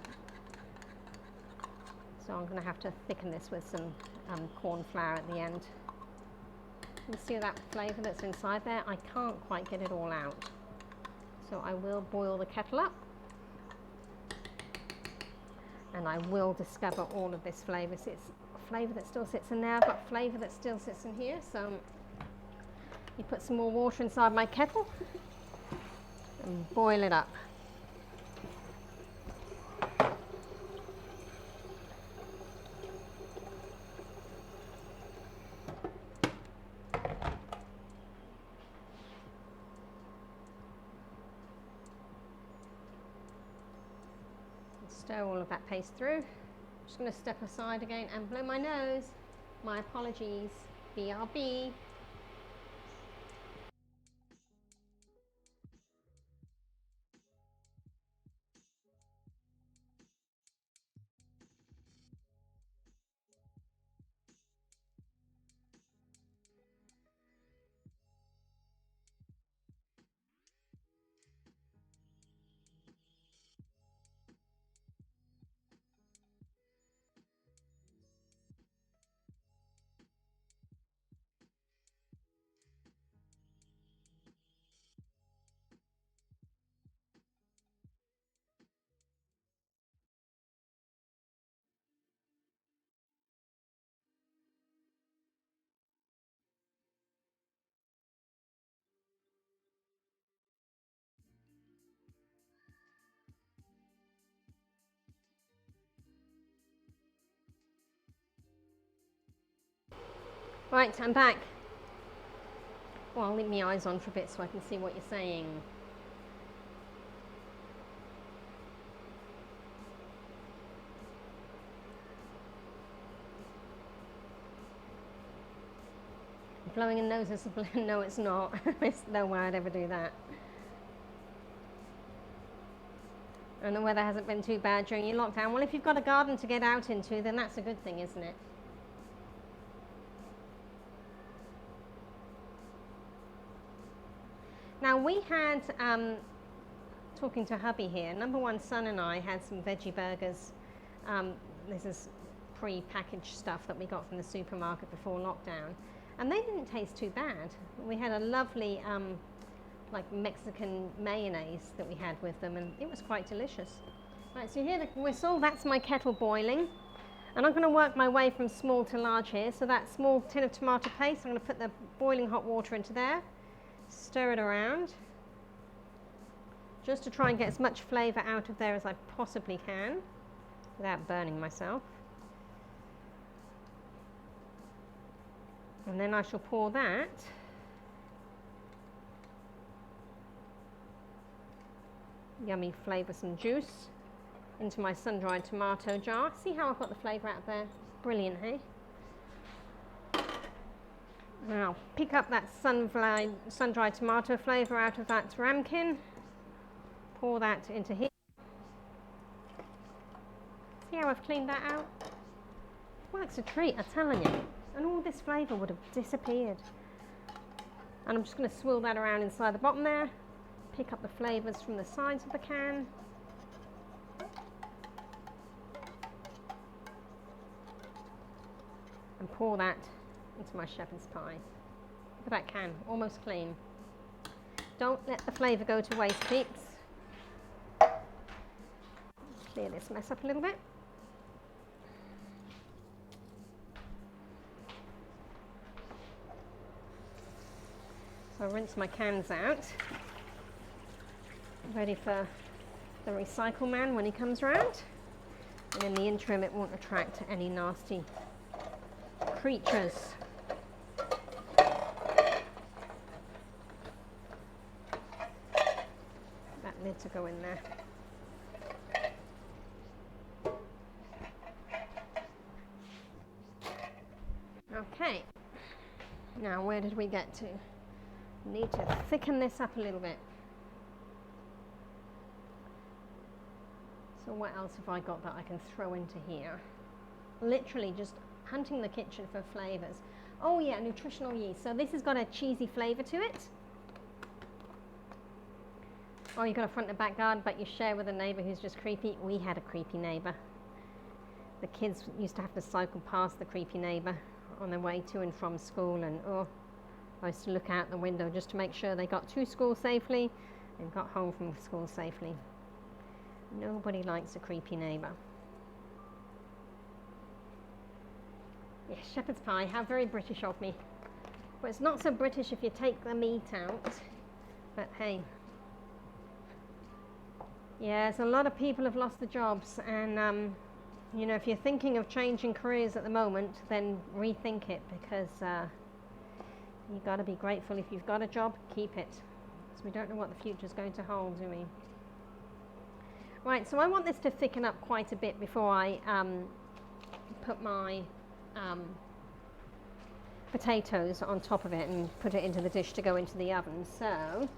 So I'm going to have to thicken this with some corn flour at the end. You see that flavour that's inside there? I can't quite get it all out, so I will boil the kettle up. And I will discover all of this flavour. So it's flavour that still sits in there. I've got flavour that still sits in here. So you put some more water inside my kettle and boil it up. Stir all of that paste through. Just going to step aside again and blow my nose. My apologies. BRB. Right, I'm back. Well, I'll leave my eyes on for a bit so I can see what you're saying. Blowing a nose is a no, it's not. There's no way I'd ever do that. And the weather hasn't been too bad during your lockdown. Well, if you've got a garden to get out into, then that's a good thing, isn't it? Now we had, talking to hubby here, number one son and I had some veggie burgers. This is pre-packaged stuff that we got from the supermarket before lockdown. And they didn't taste too bad. We had a lovely like Mexican mayonnaise that we had with them, and it was quite delicious. Right, so you hear the whistle, that's my kettle boiling. And I'm going to work my way from small to large here. So that small tin of tomato paste, I'm going to put the boiling hot water into there, stir it around, just to try and get as much flavour out of there as I possibly can, without burning myself. And then I shall pour that yummy flavoursome juice into my sun-dried tomato jar. See how I've got the flavour out there? Brilliant, hey? Now pick up that sun-dried tomato flavour out of that ramekin, pour that into here. See how I've cleaned that out? Well, it's a treat, I'm telling you. And all this flavour would have disappeared. And I'm just going to swirl that around inside the bottom there, pick up the flavours from the sides of the can. And pour that into my shepherd's pie. Look at that can, almost clean. Don't let the flavour go to waste, peeps. Clear this mess up a little bit. So I rinse my cans out, ready for the recycle man when he comes round. And in the interim, it won't attract any nasty creatures. That lid to go in there. Okay, now where did we get to? Need to thicken this up a little bit. So what else have I got that I can throw into here? Literally just hunting the kitchen for flavours. Oh yeah, nutritional yeast. So this has got a cheesy flavour to it. Oh, you've got a front and back garden, but you share with a neighbour who's just creepy. We had a creepy neighbour. The kids used to have to cycle past the creepy neighbour on their way to and from school, and oh, I used to look out the window just to make sure they got to school safely and got home from school safely. Nobody likes a creepy neighbour. Yes, shepherd's pie, how very British of me. But it's not so British if you take the meat out. But hey. Yes, a lot of people have lost their jobs, and you know, if you're thinking of changing careers at the moment, then rethink it, because you've got to be grateful. If you've got a job, keep it, because we don't know what the future's going to hold, do we? Right, so I want this to thicken up quite a bit before I put my potatoes on top of it and put it into the dish to go into the oven. So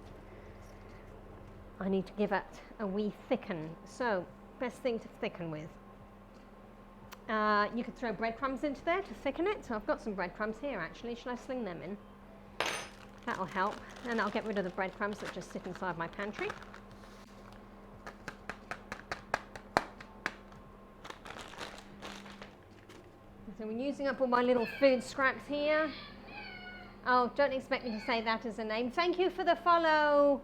I need to give it a wee thicken. So best thing to thicken with. You could throw breadcrumbs into there to thicken it. So I've got some breadcrumbs here actually. Should I sling them in? That'll help. And I'll get rid of the breadcrumbs that just sit inside my pantry. So we're using up all my little food scraps here. Oh, don't expect me to say that as a name. Thank you for the follow.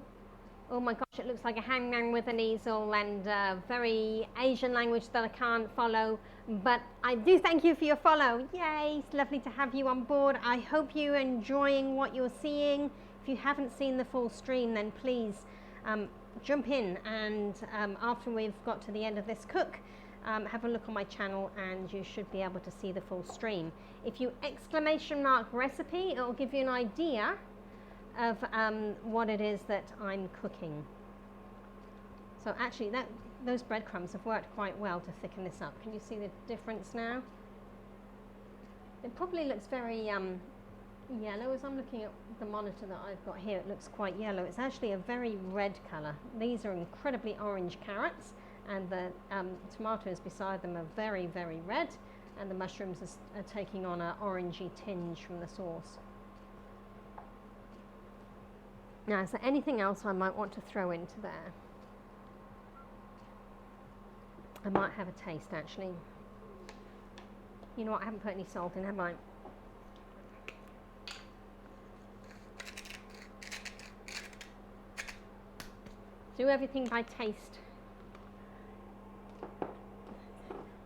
Oh my gosh, it looks like a hangman with an easel and very Asian language that I can't follow. But I do thank you for your follow. Yay, it's lovely to have you on board. I hope you're enjoying what you're seeing. If you haven't seen the full stream, then please jump in, and after we've got to the end of this cook, have a look on my channel and you should be able to see the full stream. If you !mark recipe, it will give you an idea of what it is that I'm cooking. So actually those breadcrumbs have worked quite well to thicken this up. Can you see the difference now? It probably looks very yellow. As I'm looking at the monitor that I've got here, it looks quite yellow. It's actually a very red colour. These are incredibly orange carrots, and the tomatoes beside them are very, very red, and the mushrooms are taking on an orangey tinge from the sauce. Now, is there anything else I might want to throw into there? I might have a taste, actually. You know what, I haven't put any salt in, have I? Do everything by taste.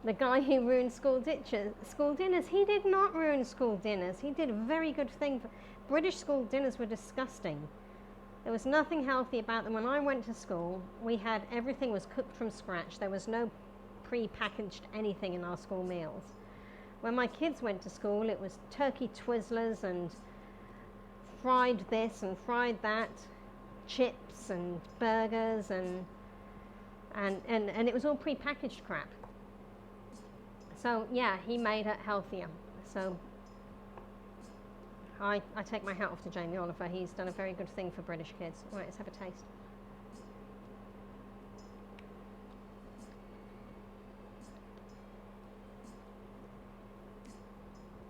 The guy who ruined school dinners, he did not ruin school dinners. He did a very good thing. British school dinners were disgusting. There was nothing healthy about them. When I went to school, everything was cooked from scratch. There was no pre-packaged anything in our school meals. When my kids went to school, it was turkey Twizzlers and fried this and fried that, chips and burgers and it was all pre-packaged crap. So yeah, he made it healthier. So I take my hat off to Jamie Oliver. He's done a very good thing for British kids. Right, let's have a taste.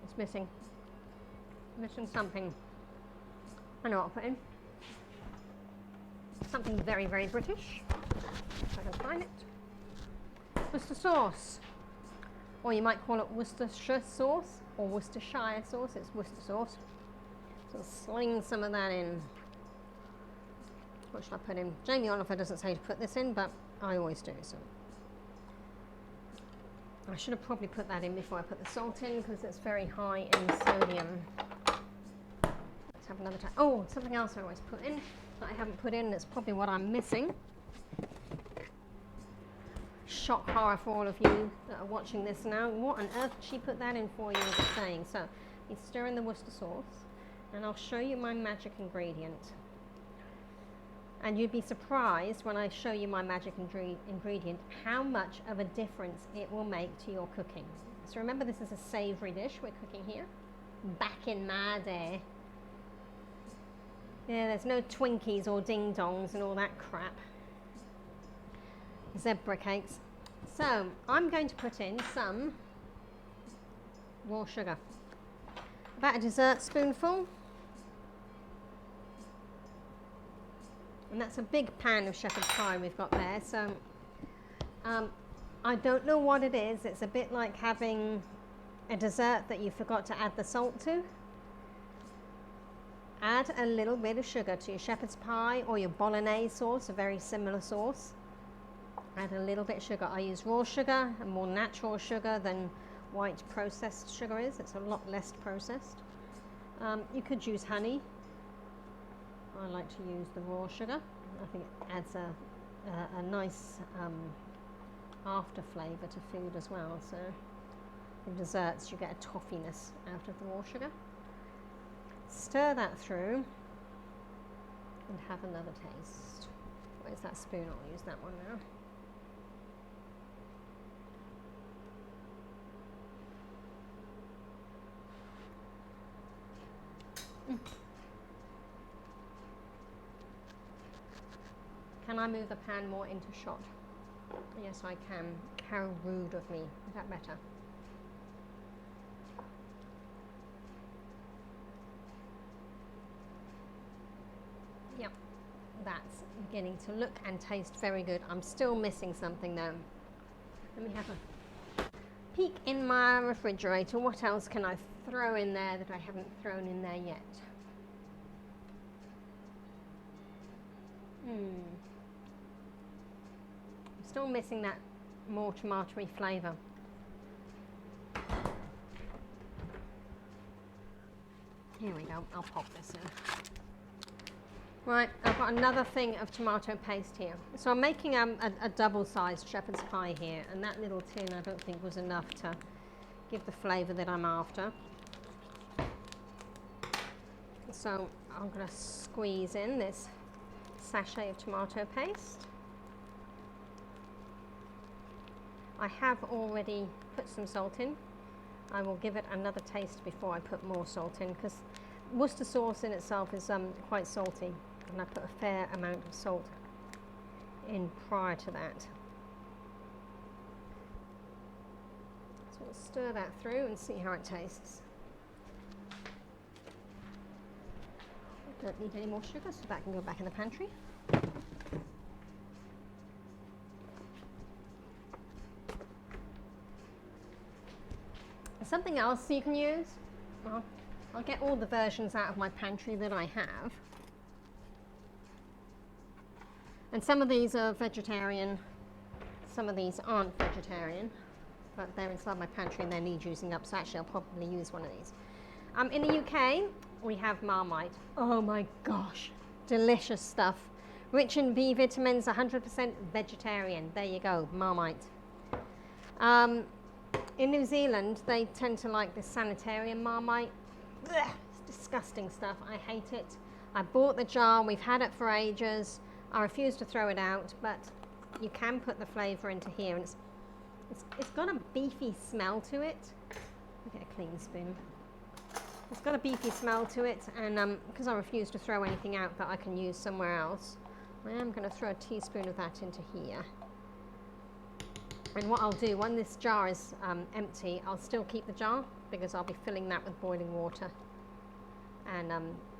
It's missing something. I know what I'll put in. Something very, very British, if I can find it. Worcester sauce, or you might call it Worcestershire sauce or Worcestershire sauce. It's Worcester sauce. So sling some of that in. What should I put in? Jamie Oliver doesn't say to put this in, but I always do. So I should have probably put that in before I put the salt in, because it's very high in sodium. Let's have another time. Oh, something else I always put in that I haven't put in. It's probably what I'm missing. Shock horror for all of you that are watching this now. What on earth did she put that in for, you were just saying? So you stir in the Worcester sauce, and I'll show you my magic ingredient. And you'd be surprised when I show you my magic ingredient how much of a difference it will make to your cooking. So remember, this is a savoury dish we're cooking here. Back in my day. Yeah, there's no Twinkies or Ding Dongs and all that crap. Zebra cakes. So I'm going to put in some raw sugar. About a dessert spoonful. And that's a big pan of shepherd's pie we've got there. So I don't know what it is. It's a bit like having a dessert that you forgot to add the salt to. Add a little bit of sugar to your shepherd's pie or your bolognese sauce, a very similar sauce. Add a little bit of sugar. I use raw sugar, a more natural sugar than white processed sugar is. It's a lot less processed. You could use honey. I like to use the raw sugar. I think it adds a nice after flavour to food as well. So in desserts you get a toffiness out of the raw sugar. Stir that through and have another taste. Where's that spoon? I'll use that one now. Can I move the pan more into shot? Yes, I can. How rude of me. Is that better? Yep, that's beginning to look and taste very good. I'm still missing something though. Let me have a peek in my refrigerator. What else can I throw in there that I haven't thrown in there yet? Still missing that more tomatoey flavour. Here we go, I'll pop this in. Right, I've got another thing of tomato paste here. So I'm making a double-sized shepherd's pie here, and that little tin I don't think was enough to give the flavour that I'm after. So I'm going to squeeze in this sachet of tomato paste. I have already put some salt in. I will give it another taste before I put more salt in, because Worcester sauce in itself is quite salty, and I put a fair amount of salt in prior to that. We'll stir that through and see how it tastes. Don't need any more sugar, so that can go back in the pantry. Something else you can use, well, I'll get all the versions out of my pantry that I have. And some of these are vegetarian, some of these aren't vegetarian, but they're inside my pantry and they need using up, so actually I'll probably use one of these. In the UK, we have Marmite. Oh my gosh, delicious stuff. Rich in B vitamins, 100% vegetarian. There you go, Marmite. In New Zealand, they tend to like this sanitarium Marmite. Blech, it's disgusting stuff. I hate it. I bought the jar. We've had it for ages. I refuse to throw it out, but you can put the flavour into here. And it's got a beefy smell to it. I'll get a clean spoon. It's got a beefy smell to it, and because I refuse to throw anything out that I can use somewhere else, I am going to throw a teaspoon of that into here. And what I'll do, when this jar is empty, I'll still keep the jar because I'll be filling that with boiling water and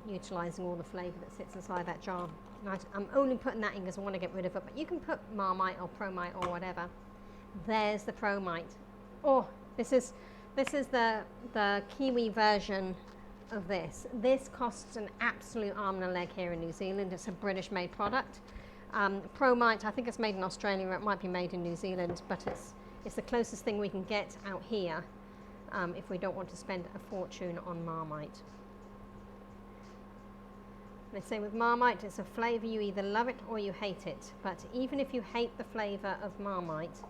utilising all the flavour that sits inside that jar. I'm only putting that in because I want to get rid of it, but you can put Marmite or Promite or whatever. There's the Promite. Oh, this is the Kiwi version of this. This costs an absolute arm and a leg here in New Zealand. It's a British made product. Promite, I think it's made in Australia, or it might be made in New Zealand, but it's the closest thing we can get out here if we don't want to spend a fortune on Marmite. They say with Marmite, it's a flavour, you either love it or you hate it. But even if you hate the flavour of Marmite,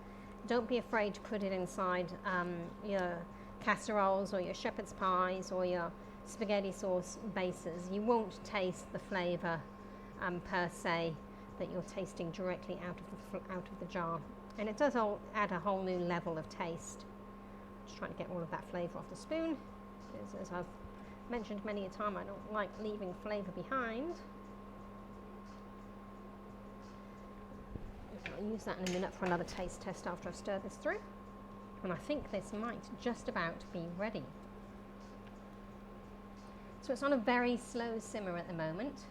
don't be afraid to put it inside your casseroles or your shepherd's pies or your spaghetti sauce bases. You won't taste the flavour per se that you're tasting directly out of the jar, and it does add a whole new level of taste. Just trying to get all of that flavour off the spoon, because as I've mentioned many a time, I don't like leaving flavour behind. I'll use that in a minute for another taste test after I've stirred this through, and I think this might just about be ready. So it's on a very slow simmer at the moment.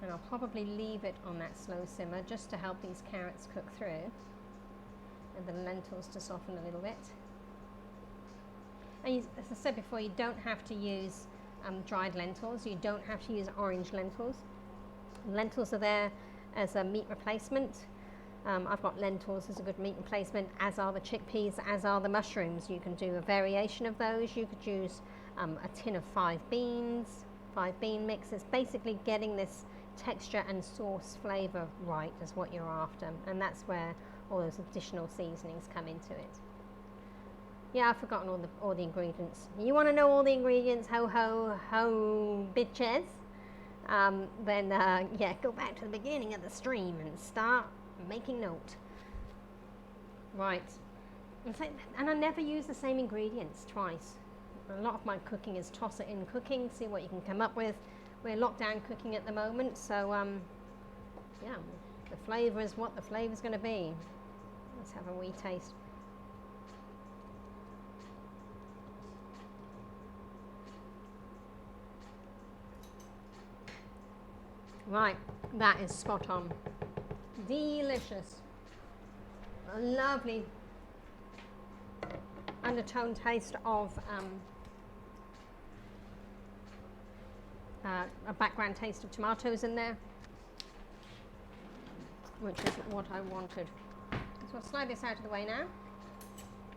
And I'll probably leave it on that slow simmer just to help these carrots cook through and the lentils to soften a little bit. And as I said before, you don't have to use dried lentils. You don't have to use orange lentils. Lentils are there as a meat replacement. I've got lentils as a good meat replacement, as are the chickpeas, as are the mushrooms. You can do a variation of those. You could use a tin of 5 bean mix. It's basically getting this texture and sauce flavour right is what you're after, and that's where all those additional seasonings come into it. Yeah, I've forgotten all the ingredients. You want to know all the ingredients, ho bitches, then yeah, go back to the beginning of the stream and start making note. Right, and I never use the same ingredients twice. A lot of my cooking is toss it in cooking, see what you can come up with. We're lockdown cooking at the moment, so yeah, the flavour is what the flavour's going to be. Let's have a wee taste. Right, that is spot on. Delicious. A lovely undertone taste of a background taste of tomatoes in there, which is what I wanted. So I'll slide this out of the way now,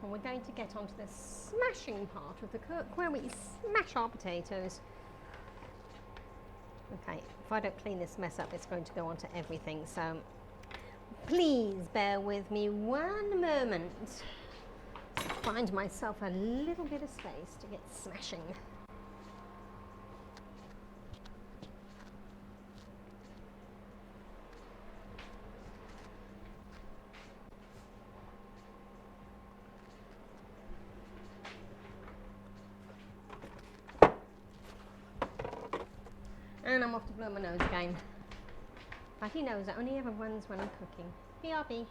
and we're going to get onto the smashing part of the cook where we smash our potatoes. Okay, if I don't clean this mess up, it's going to go onto everything, so please bear with me one moment to find myself a little bit of space to get smashing. And I'm off to blow my nose again. Bloody nose, it only ever runs when I'm cooking. BRB.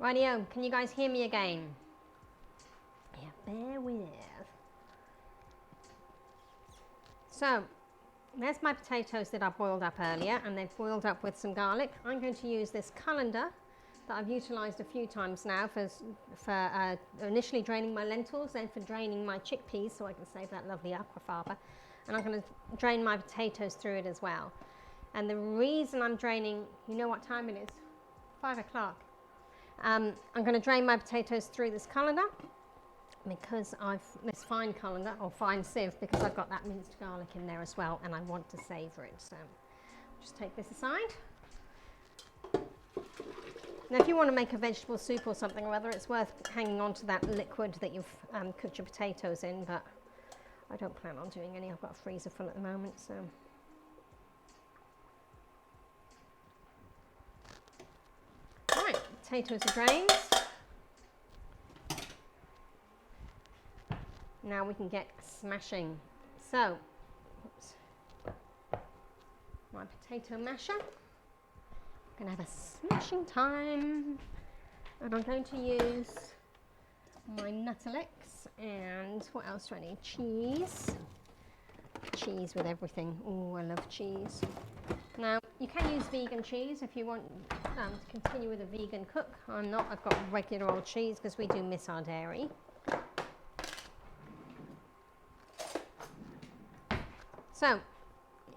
Rightio, can you guys hear me again? Yeah, bear with. So, there's my potatoes that I boiled up earlier, and they've boiled up with some garlic. I'm going to use this colander that I've utilised a few times now for initially draining my lentils, then for draining my chickpeas so I can save that lovely aquafaba. And I'm going to drain my potatoes through it as well. And the reason I'm draining, you know what time it is? 5 o'clock. I'm going to drain my potatoes through this colander because this fine colander, or fine sieve, because I've got that minced garlic in there as well and I want to savour it. So just take this aside. Now if you want to make a vegetable soup or something or other, it's worth hanging on to that liquid that you've cooked your potatoes in, but I don't plan on doing any. I've got a freezer full at the moment, so. Right, potatoes are drained. Now we can get smashing. So, oops, my potato masher. I'm going to have a smashing time. And I'm going to use my Nuttolix and what else do I need? Cheese. Cheese with everything. Oh, I love cheese. Now, you can use vegan cheese if you want to continue with a vegan cook. I'm not. I've got regular old cheese because we do miss our dairy. So,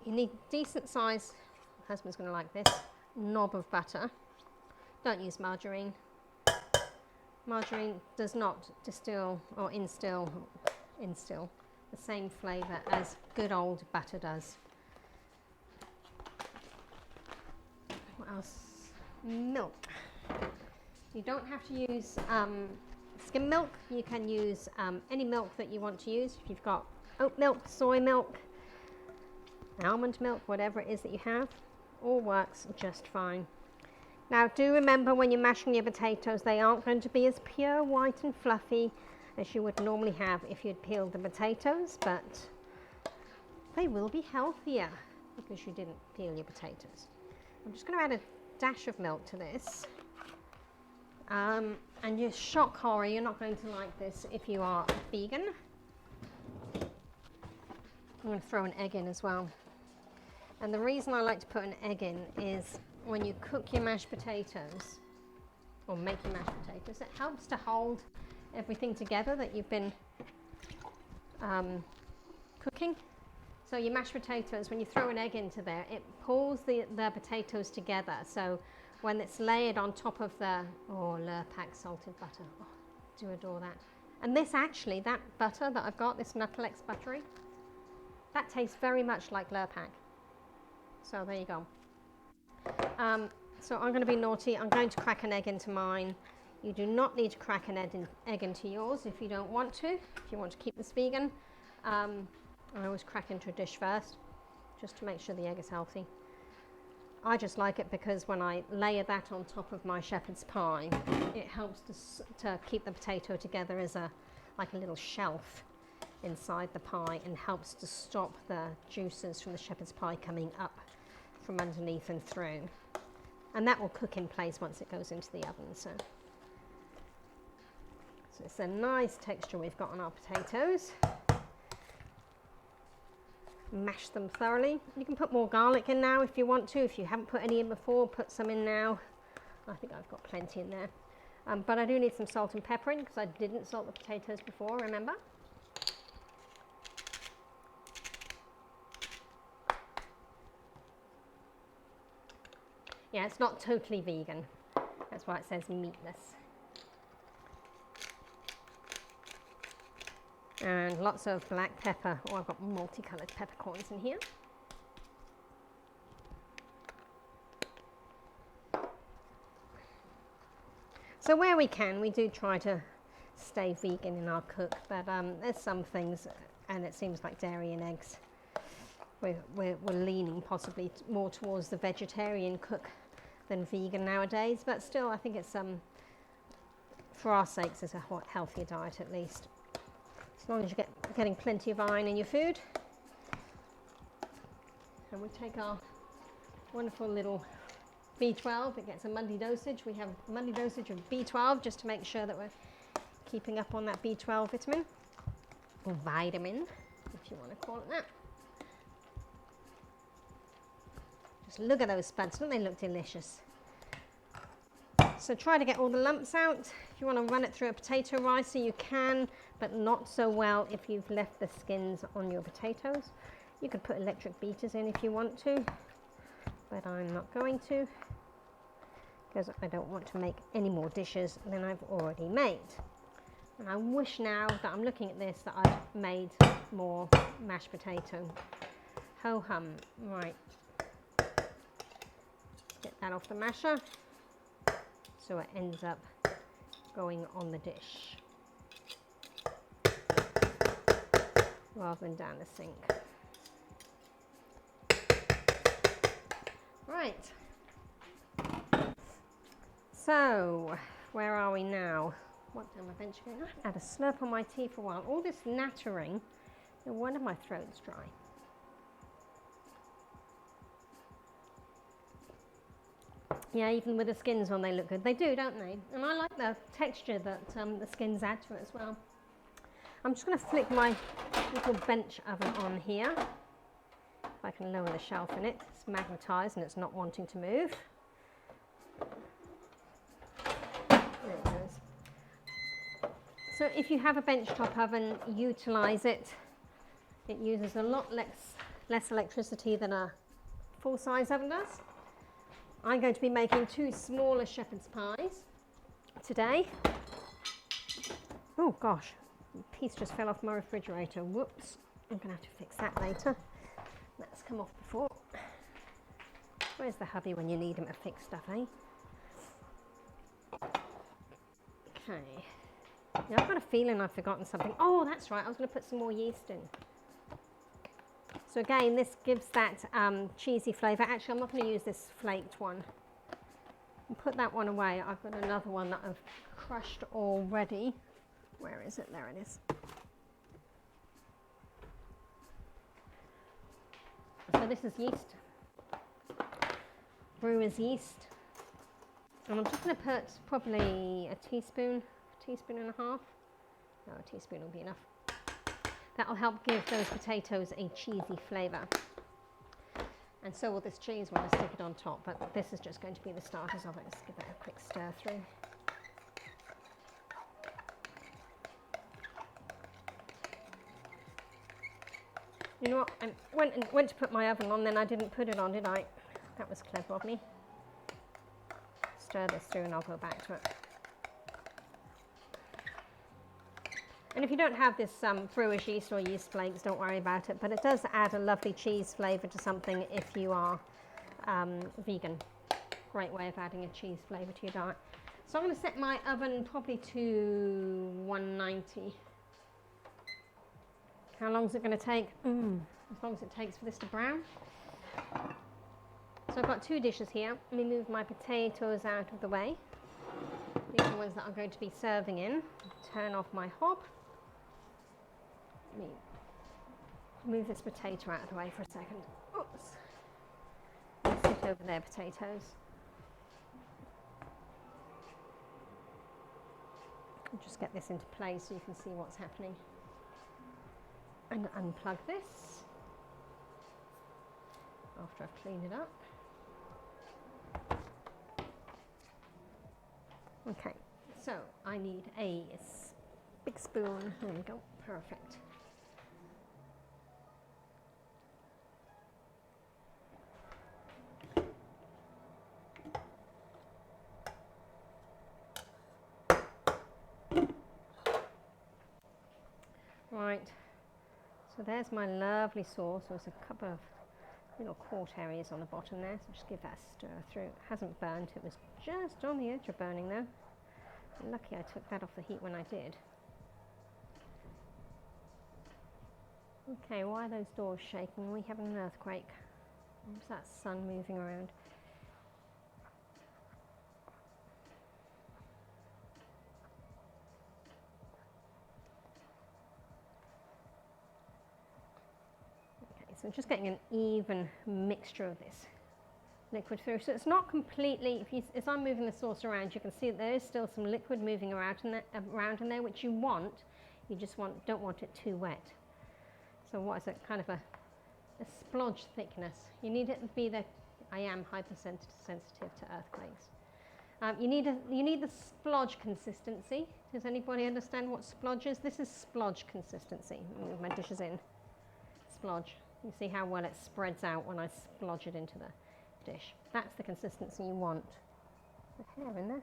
you need decent size, my husband's going to like this, knob of butter. Don't use margarine. Margarine does not distill or instill the same flavour as good old butter does. What else? Milk. You don't have to use skim milk. You can use any milk that you want to use. If you've got oat milk, soy milk, almond milk, whatever it is that you have, all works just fine. Now do remember when you're mashing your potatoes, they aren't going to be as pure white and fluffy as you would normally have if you'd peeled the potatoes, but they will be healthier because you didn't peel your potatoes. I'm just going to add a dash of milk to this. And you shock horror, you're not going to like this if you are vegan. I'm going to throw an egg in as well. And the reason I like to put an egg in is when you cook your mashed potatoes, or make your mashed potatoes, it helps to hold everything together that you've been cooking. So your mashed potatoes, when you throw an egg into there, it pulls the potatoes together. So when it's layered on top of the, Lurpak salted butter, oh, do adore that. And this actually, that butter that I've got, this Nuttolix buttery, that tastes very much like Lurpak. So there you go. So I'm going to be naughty. I'm going to crack an egg into mine. You do not need to crack an egg into yours if you don't want to. If you want to keep this vegan, I always crack into a dish first, just to make sure the egg is healthy. I just like it because when I layer that on top of my shepherd's pie, it helps to keep the potato together as like a little shelf inside the pie, and helps to stop the juices from the shepherd's pie coming up from underneath and through. And that will cook in place once it goes into the oven. So it's a nice texture we've got on our potatoes. Mash them thoroughly. You can put more garlic in now if you want to. If you haven't put any in before, put some in now. I think I've got plenty in there. But I do need some salt and pepper in because I didn't salt the potatoes before, remember? Yeah, it's not totally vegan. That's why it says meatless. And lots of black pepper. Oh, I've got multicolored peppercorns in here. So where we can, we do try to stay vegan in our cook, but there's some things, and it seems like dairy and eggs, we're leaning possibly more towards the vegetarian cook than vegan nowadays, but still I think it's for our sakes it's a healthier diet at least. As long as you're getting plenty of iron in your food. And we take our wonderful little B12, it gets a Monday dosage. We have a Monday dosage of B12 just to make sure that we're keeping up on that B12 vitamin, or vitamin, if you want to call it that. Just look at those spuds, don't they look delicious? So try to get all the lumps out. If you want to run it through a potato ricer, you can, but not so well if you've left the skins on your potatoes. You could put electric beaters in if you want to, but I'm not going to, because I don't want to make any more dishes than I've already made. And I wish now that I'm looking at this that I'd made more mashed potato. Ho hum. Right. Get that off the masher so it ends up going on the dish rather than down the sink. Right. So, where are we now? What am I bench going? I haven't had a slurp on my tea for a while. All this nattering, no wonder my throat's dry. Yeah, even with the skins on, they look good. They do, don't they? And I like the texture that the skins add to it as well. I'm just going to flick my little bench oven on here. If I can lower the shelf in it. It's magnetised and it's not wanting to move. There it goes. So if you have a benchtop oven, utilise it. It uses a lot less electricity than a full-size oven does. I'm going to be making 2 smaller shepherd's pies today. Oh gosh, a piece just fell off my refrigerator. Whoops, I'm going to have to fix that later. That's come off before. Where's the hubby when you need him to fix stuff, eh? Okay. Now I've got a feeling I've forgotten something. Oh, that's right, I was going to put some more yeast in. So again, this gives that cheesy flavour. Actually, I'm not going to use this flaked one. I'll put that one away. I've got another one that I've crushed already. Where is it? There it is. So this is yeast. Brewer's yeast. And I'm just going to put probably a teaspoon and a half. No, a teaspoon will be enough. That'll help give those potatoes a cheesy flavour. And so will this cheese when I stick it on top, but this is just going to be the starters of it. Let's give that a quick stir through. You know what, I went to put my oven on, then I didn't put it on, did I? That was clever of me. Stir this through and I'll go back to it. And if you don't have this brewer's yeast or yeast flakes, don't worry about it. But it does add a lovely cheese flavour to something if you are vegan. Great way of adding a cheese flavour to your diet. So I'm going to set my oven probably to 190. How long is it going to take? As long as it takes for this to brown. So I've got 2 dishes here. Let me move my potatoes out of the way. These are the ones that I'm going to be serving in. Turn off my hob. Let me move this potato out of the way for a second. Oops. Sit over there, potatoes. I'll just get this into place so you can see what's happening. And unplug this after I've cleaned it up. Okay, so I need a big spoon. There we go, perfect. Right, so there's my lovely sauce. There's a couple of little quart areas on the bottom there, so just give that a stir through. It hasn't burnt, it was just on the edge of burning though. I'm lucky I took that off the heat when I did. Okay, why are those doors shaking? Are we having an earthquake? What's that sun moving around? So I'm just getting an even mixture of this liquid through. So it's not completely, as I'm moving the sauce around, you can see that there is still some liquid moving around in there, which you want. You just don't want it too wet. So what is it? Kind of a splodge thickness. You need it to be I am hypersensitive to earthquakes. You need the splodge consistency. Does anybody understand what splodge is? This is splodge consistency. Move my dishes in. Splodge. You see how well it spreads out when I splodge it into the dish. That's the consistency you want. The hair in there.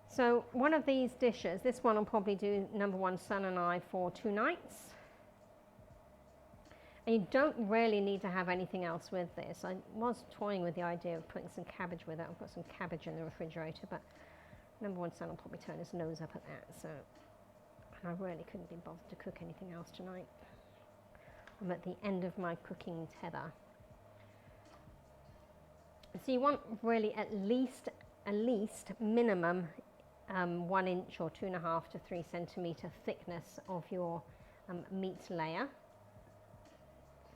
So one of these dishes, this one will probably do number one son and I for 2 nights. And you don't really need to have anything else with this. I was toying with the idea of putting some cabbage with it. I've got some cabbage in the refrigerator, but number one son will probably turn his nose up at that. So I really couldn't be bothered to cook anything else tonight. I'm at the end of my cooking tether. So you want really at least minimum 1 inch or 2.5 to 3 centimeter thickness of your meat layer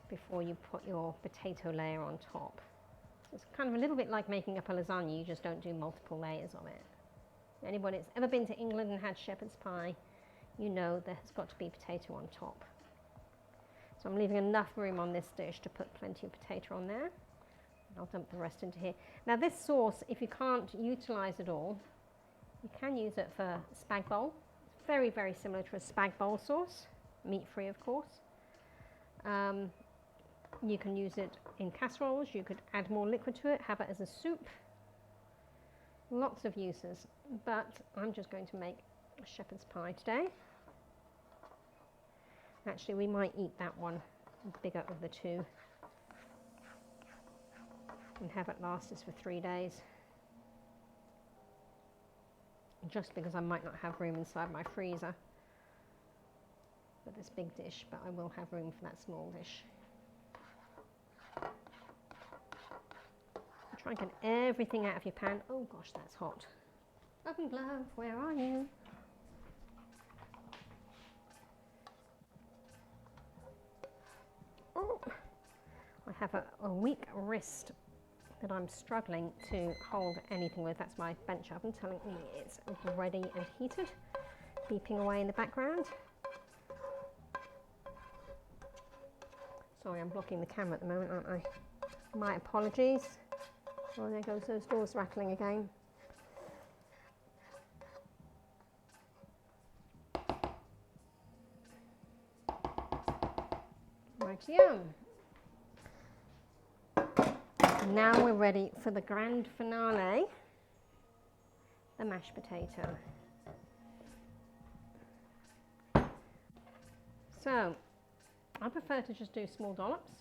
before you put your potato layer on top. So it's kind of a little bit like making up a lasagna, you just don't do multiple layers of it. Anybody that's ever been to England and had shepherd's pie, you know there's got to be potato on top. So I'm leaving enough room on this dish to put plenty of potato on there. I'll dump the rest into here. Now this sauce, if you can't utilize it all, you can use it for spag bowl. It's very, very similar to a spag bowl sauce, meat-free of course. You can use it in casseroles, you could add more liquid to it, have it as a soup. Lots of uses, but I'm just going to make a shepherd's pie today. Actually, we might eat that one, bigger of the two, and have it last us for 3 days. Just because I might not have room inside my freezer for this big dish, but I will have room for that small dish. Try and get everything out of your pan. Oh gosh, that's hot. Oven glove, where are you? Oh, I have a weak wrist that I'm struggling to hold anything with. That's my bench oven telling me it's ready and heated, beeping away in the background. Sorry, I'm blocking the camera at the moment, aren't I? My apologies. Oh, there goes those doors rattling again. Rightio. Now we're ready for the grand finale, the mashed potato. So, I prefer to just do small dollops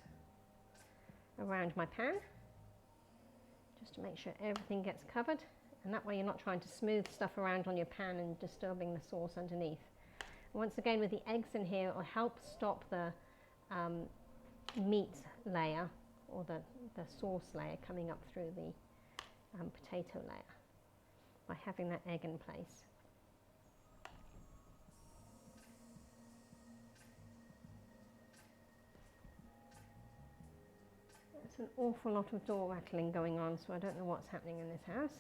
around my pan, just to make sure everything gets covered, and that way you're not trying to smooth stuff around on your pan and disturbing the sauce underneath. Once again, with the eggs in here, it will help stop the meat layer or the sauce layer coming up through the potato layer by having that egg in place. There's an awful lot of door rattling going on, so I don't know what's happening in this house.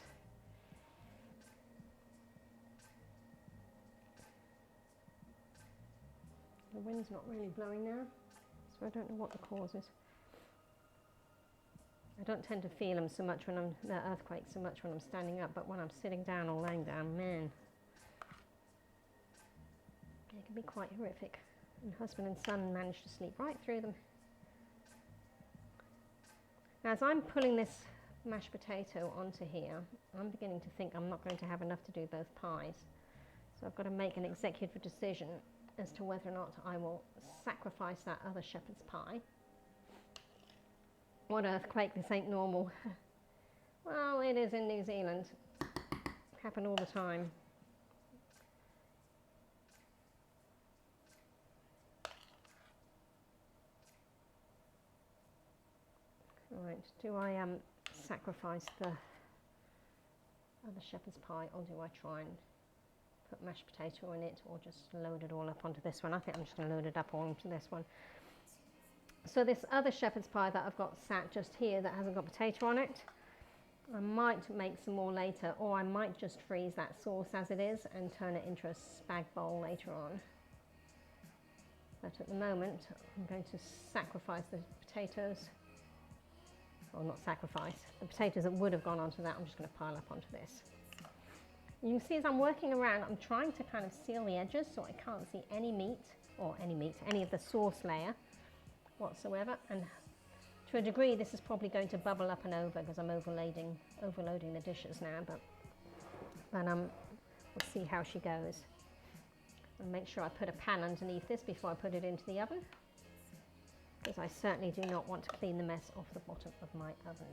The wind's not really blowing now, so I don't know what the cause is. I don't tend to feel them so much when the earthquakes so much when I'm standing up, but when I'm sitting down or laying down, man, it can be quite horrific. And husband and son managed to sleep right through them. Now, as I'm pulling this mashed potato onto here, I'm beginning to think I'm not going to have enough to do both pies. So I've got to make an executive decision as to whether or not I will sacrifice that other shepherd's pie. What earthquake, this ain't normal. Well, it is in New Zealand. Happen all the time. Right, do I sacrifice the other shepherd's pie, or do I try and put mashed potato in it, or just load it all up onto this one? I think I'm just going to load it up all onto this one. So this other shepherd's pie that I've got sat just here that hasn't got potato on it, I might make some more later, or I might just freeze that sauce as it is and turn it into a spag bowl later on. But at the moment, I'm going to sacrifice the potatoes. Well, not sacrifice. The potatoes that would have gone onto that, I'm just going to pile up onto this. You can see as I'm working around, I'm trying to kind of seal the edges so I can't see any meat, any of the sauce layer whatsoever. And to a degree, this is probably going to bubble up and over because I'm overloading the dishes now, but we'll see how she goes. And make sure I put a pan underneath this before I put it into the oven, because I certainly do not want to clean the mess off the bottom of my oven.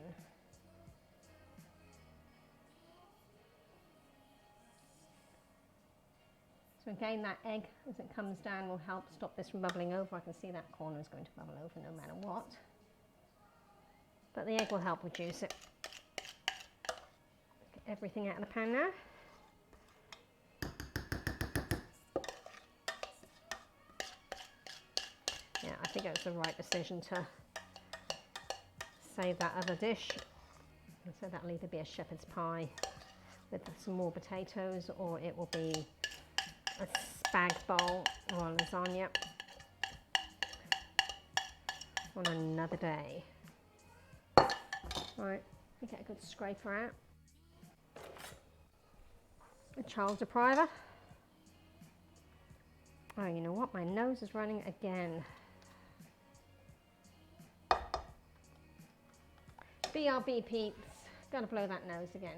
So again, that egg, as it comes down, will help stop this from bubbling over. I can see that corner is going to bubble over no matter what. But the egg will help reduce it. Get everything out of the pan now. Yeah, I think it was the right decision to save that other dish. And so that'll either be a shepherd's pie with some more potatoes, or it will be a spag bowl or a lasagna on another day. Right, we get a good scraper out. A child depriver. Oh, you know what? My nose is running again. BRB peeps, gotta blow that nose again.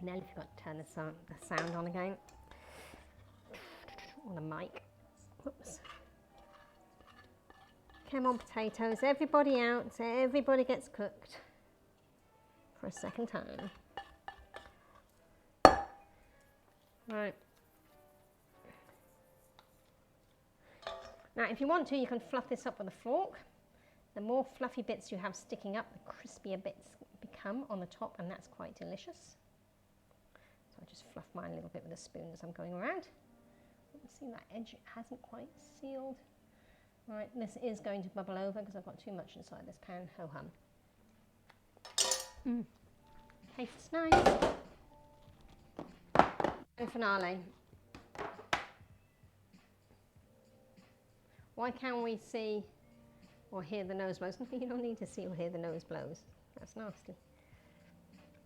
Nearly forgot to turn the sound on again. On the mic. Whoops. Come on, potatoes. Everybody out so everybody gets cooked for a second time. Right. Now, if you want to, you can fluff this up with a fork. The more fluffy bits you have sticking up, the crispier bits become on the top, and that's quite delicious. I just fluff mine a little bit with a spoon as I'm going around. See that edge hasn't quite sealed. Right, this is going to bubble over because I've got too much inside this pan. Ho hum. Tastes nice. And finale. Why can't we see or hear the nose blows? You don't need to see or hear the nose blows. That's nasty.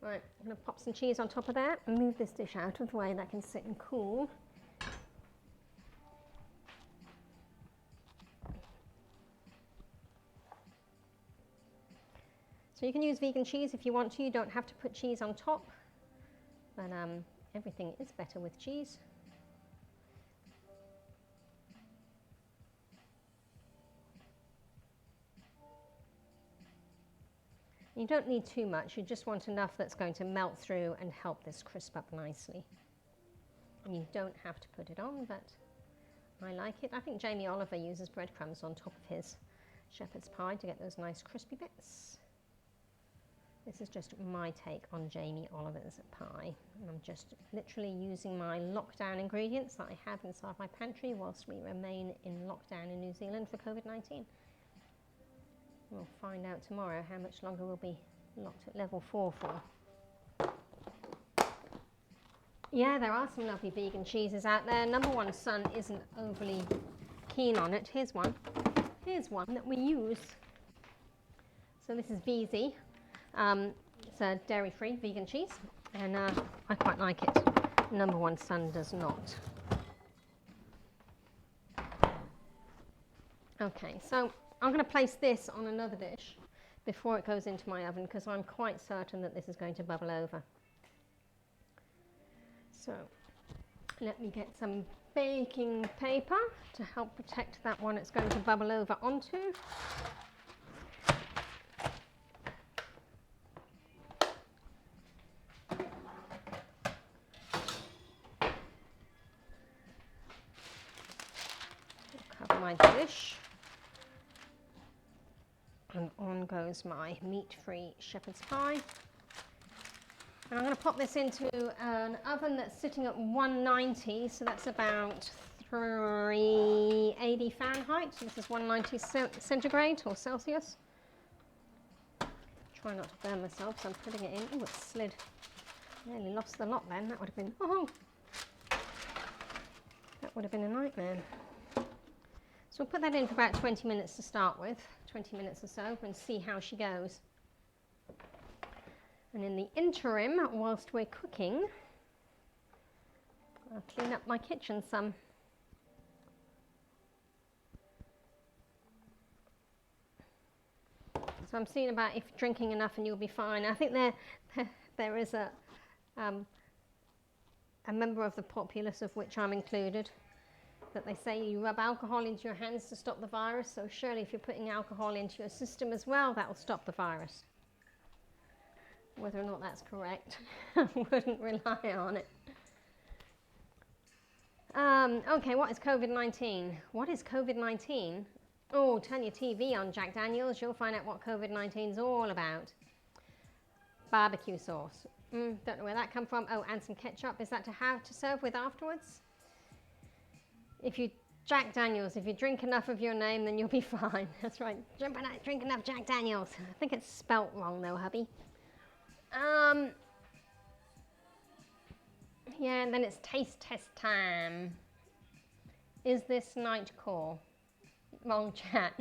Right, I'm going to pop some cheese on top of that and move this dish out of the way that can sit and cool. So you can use vegan cheese if you want to. You don't have to put cheese on top, but everything is better with cheese. You don't need too much, you just want enough that's going to melt through and help this crisp up nicely. And you don't have to put it on, but I like it. I think Jamie Oliver uses breadcrumbs on top of his shepherd's pie to get those nice crispy bits. This is just my take on Jamie Oliver's pie. And I'm just literally using my lockdown ingredients that I have inside my pantry whilst we remain in lockdown in New Zealand for COVID-19. We'll find out tomorrow how much longer we'll be locked at level 4 for. Yeah, there are some lovely vegan cheeses out there. Number one son isn't overly keen on it. Here's one. Here's one that we use. So this is VZ. It's a dairy-free vegan cheese, and I quite like it. Number one son does not. Okay, so I'm going to place this on another dish before it goes into my oven because I'm quite certain that this is going to bubble over. So let me get some baking paper to help protect that one it's going to bubble over onto. Cover my dish. And on goes my meat-free shepherd's pie. And I'm going to pop this into an oven that's sitting at 190, so that's about 380 Fahrenheit. So this is 190 centigrade or Celsius. Try not to burn myself, so I'm putting it in. Oh, it slid. Nearly lost the lot then. That would have been, oh, that would have been a nightmare. So we'll put that in for about 20 minutes to start with, 20 minutes or so, and see how she goes. And in the interim, whilst we're cooking, I'll clean up my kitchen some. So I'm seeing about if drinking enough and you'll be fine. I think there is a member of the populace, of which I'm included, that they say you rub alcohol into your hands to stop the virus. So surely if you're putting alcohol into your system as well, that will stop the virus. Whether or not that's correct, I wouldn't rely on it. Okay, what is COVID-19? What is COVID-19? Oh, turn your TV on, Jack Daniels. You'll find out what COVID-19 is all about. Barbecue sauce. Don't know where that come from. Oh, and some ketchup. Is that to have to serve with afterwards? If you Jack Daniels, if you drink enough of your name, then you'll be fine. That's right. Drink enough Jack Daniels. I think it's spelt wrong though, hubby. Yeah, and then it's taste test time. Is this night call? Wrong chat.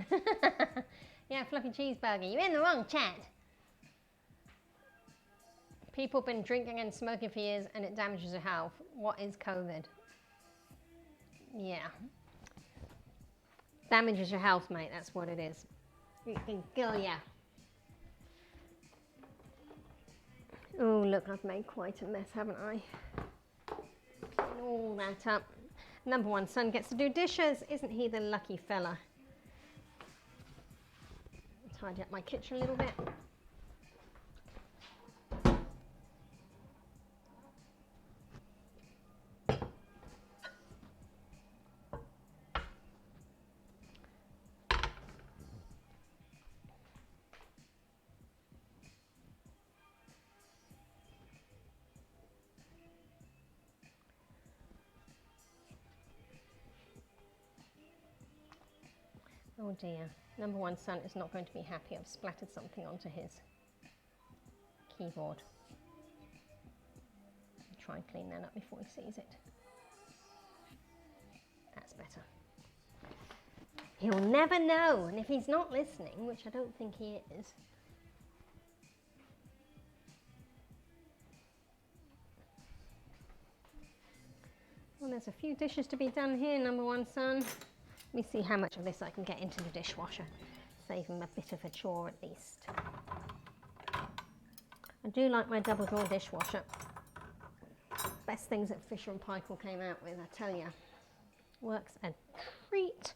Yeah, fluffy cheeseburger. You're in the wrong chat. People have been drinking and smoking for years and it damages your health. What is COVID? Yeah. Damages your health, mate. That's what it is. It can kill ya. Oh, look, I've made quite a mess, haven't I? Clean all that up. Number one son gets to do dishes. Isn't he the lucky fella? Tidy up my kitchen a little bit. Oh dear, number one son is not going to be happy. I've splattered something onto his keyboard. I'll try and clean that up before he sees it. That's better. He'll never know, and if he's not listening, which I don't think he is, well, there's a few dishes to be done here, number one son. Let me see how much of this I can get into the dishwasher. Save him a bit of a chore at least. I do like my double door dishwasher. Best things that Fisher & Paykel came out with, I tell you. Works a treat.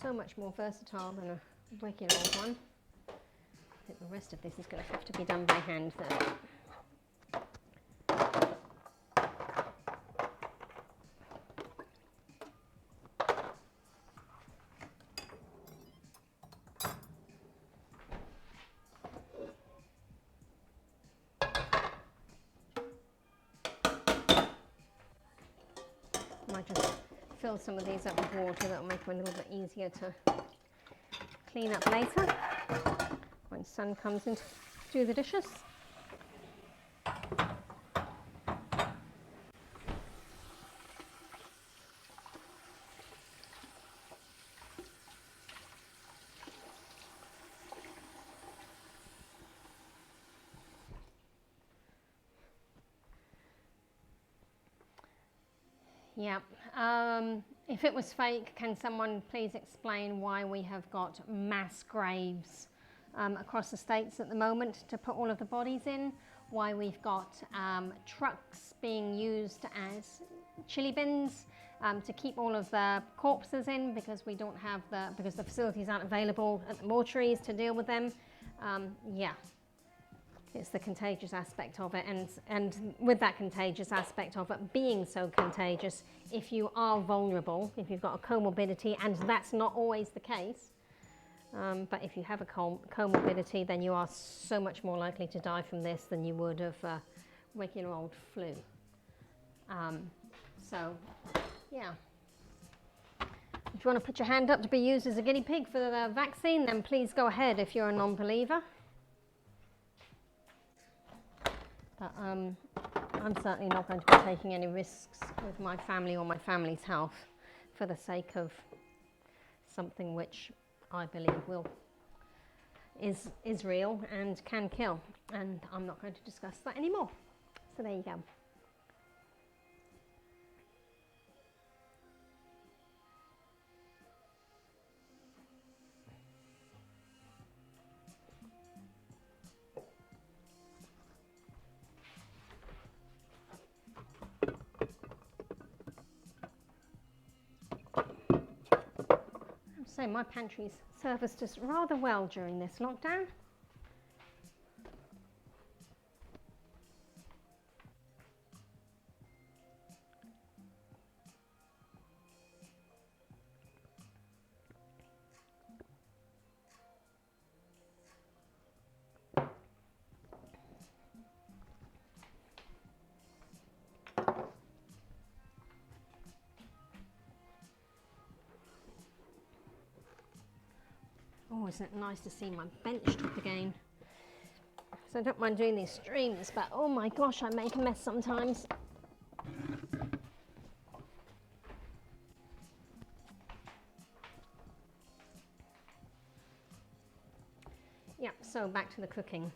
So much more versatile than a regular old one. I think the rest of this is going to have to be done by hand though. Might just fill some of these up with water. That will make them a little bit easier to clean up later when son comes in to do the dishes. Yeah. If it was fake, can someone please explain why we have got mass graves across the states at the moment to put all of the bodies in? Why we've got trucks being used as chili bins to keep all of the corpses in because we don't have because the facilities aren't available at the mortuaries to deal with them. Yeah. It's the contagious aspect of it, and with that contagious aspect of it being so contagious, if you are vulnerable, if you've got a comorbidity, and that's not always the case, but if you have a comorbidity, then you are so much more likely to die from this than you would of regular old flu. So, yeah. If you want to put your hand up to be used as a guinea pig for the vaccine, then please go ahead if you're a non-believer. But I'm certainly not going to be taking any risks with my family or my family's health for the sake of something which I believe is real and can kill. And I'm not going to discuss that anymore. So there you go. So my pantry's serviced us rather well during this lockdown. Oh, isn't it nice to see my bench top again? So I don't mind doing these streams, but oh my gosh, I make a mess sometimes. Yep, so back to the cooking.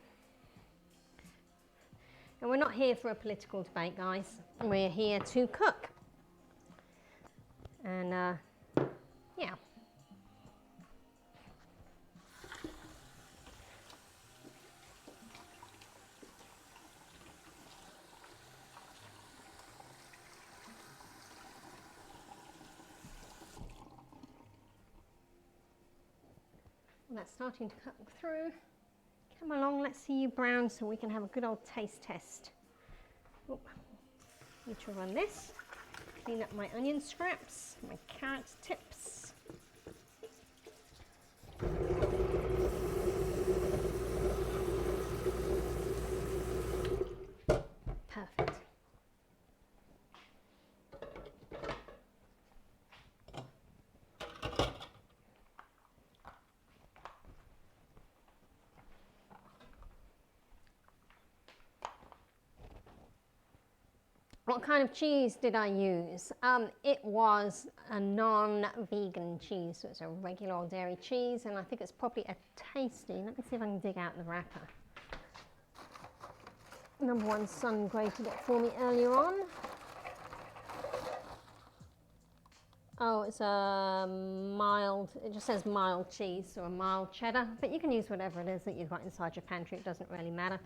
And we're not here for a political debate, guys. We're here to cook. And yeah. That's starting to cook through. Come along, let's see you brown so we can have a good old taste test. Oh, need to run this. Clean up my onion scraps, my carrot tips. Perfect. What kind of cheese did I use? It was a non-vegan cheese, so it's a regular old dairy cheese, and I think it's probably a tasty. Let me see if I can dig out the wrapper. Number one son grated it for me earlier on. Oh, it's a mild, it just says mild cheese or a mild cheddar, but you can use whatever it is that you've got inside your pantry, it doesn't really matter.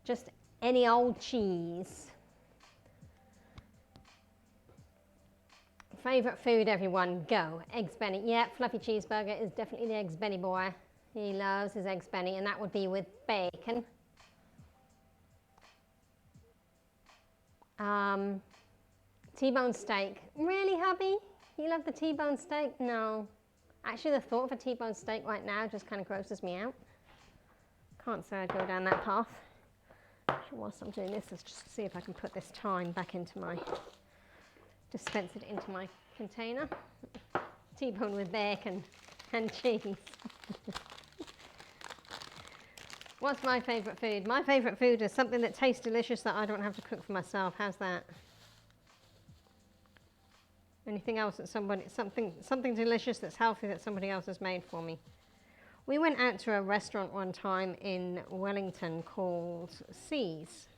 Just any old cheese. Favourite food, everyone, go. Eggs Benny. Yeah, fluffy cheeseburger is definitely the Eggs Benny boy. He loves his Eggs Benny, and that would be with bacon. T-bone steak. Really, hubby? You love the T-bone steak? No. Actually, the thought of a T-bone steak right now just kind of grosses me out. Can't say I'd go down that path. Whilst I'm doing this, let's just see if I can put this thyme back into my... dispense it into my container. T-bone with bacon and cheese. What's my favourite food? My favourite food is something that tastes delicious that I don't have to cook for myself. How's that? Anything else that something delicious that's healthy that somebody else has made for me. We went out to a restaurant one time in Wellington called Seas.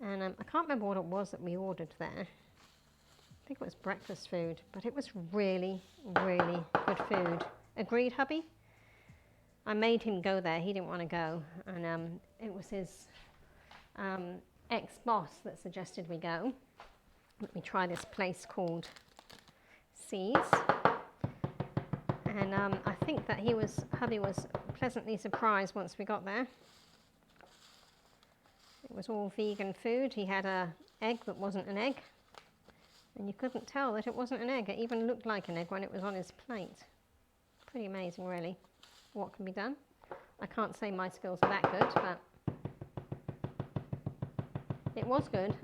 And I can't remember what it was that we ordered there. think it was breakfast food, but it was really, really good food. Agreed, hubby? I made him go there. He didn't want to go, and it was his ex-boss that suggested we go. Let me try this place called Seas. And I think that hubby was pleasantly surprised once we got there. It was all vegan food. He had an egg that wasn't an egg. And you couldn't tell that it wasn't an egg. It even looked like an egg when it was on his plate. Pretty amazing, really, what can be done. I can't say my skills are that good, but it was good.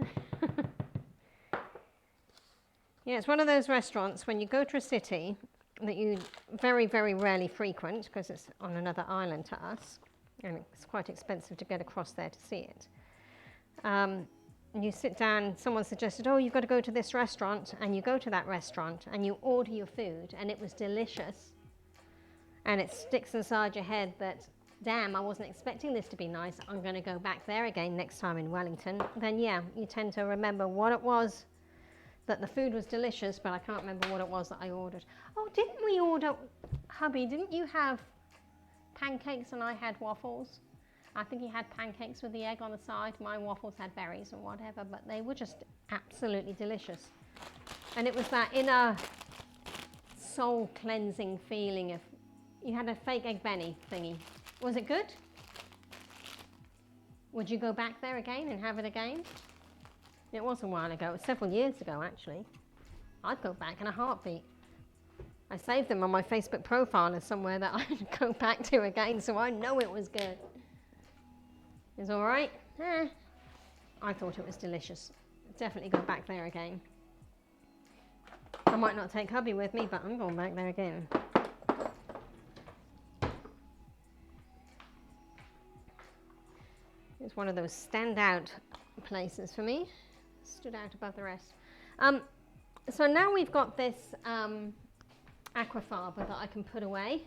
Yeah, it's one of those restaurants when you go to a city that you very, very rarely frequent because it's on another island to us, and it's quite expensive to get across there to see it. You sit down, someone suggested, oh, you've got to go to this restaurant, and you go to that restaurant and you order your food, and it was delicious, and it sticks inside your head that, damn, I wasn't expecting this to be nice, I'm going to go back there again next time in Wellington. Then yeah, you tend to remember what it was, that the food was delicious, but I can't remember what it was that I ordered. Oh, didn't we order, hubby, didn't you have pancakes and I had waffles? I think he had pancakes with the egg on the side. My waffles had berries or whatever, but they were just absolutely delicious. And it was that inner soul cleansing feeling of, you had a fake egg benny thingy. Was it good? Would you go back there again and have it again? It was a while ago. It was several years ago, actually. I'd go back in a heartbeat. I saved them on my Facebook profile as somewhere that I'd go back to again, so I know it was good. It's all right. I thought it was delicious. Definitely go back there again. I might not take hubby with me, but I'm going back there again. It's one of those standout places for me. Stood out above the rest. So now we've got this aquafaba that I can put away,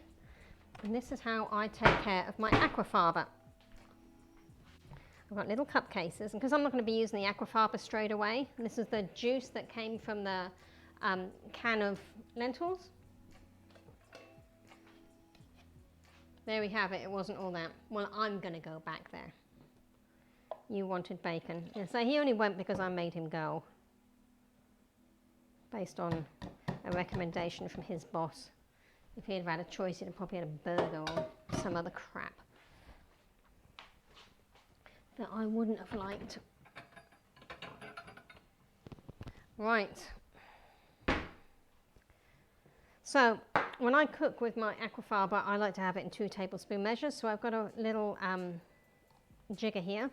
and this is how I take care of my aquafaba. I've got little cup cases, and because I'm not going to be using the aquafaba straight away, this is the juice that came from the can of lentils. There we have it. It wasn't all that. Well, I'm going to go back there. You wanted bacon. And so he only went because I made him go, based on a recommendation from his boss. If he had had a choice, he'd have probably had a burger or some other crap that I wouldn't have liked. Right. So when I cook with my aquafaba, I like to have it in 2 tablespoon measures. So I've got a little jigger here.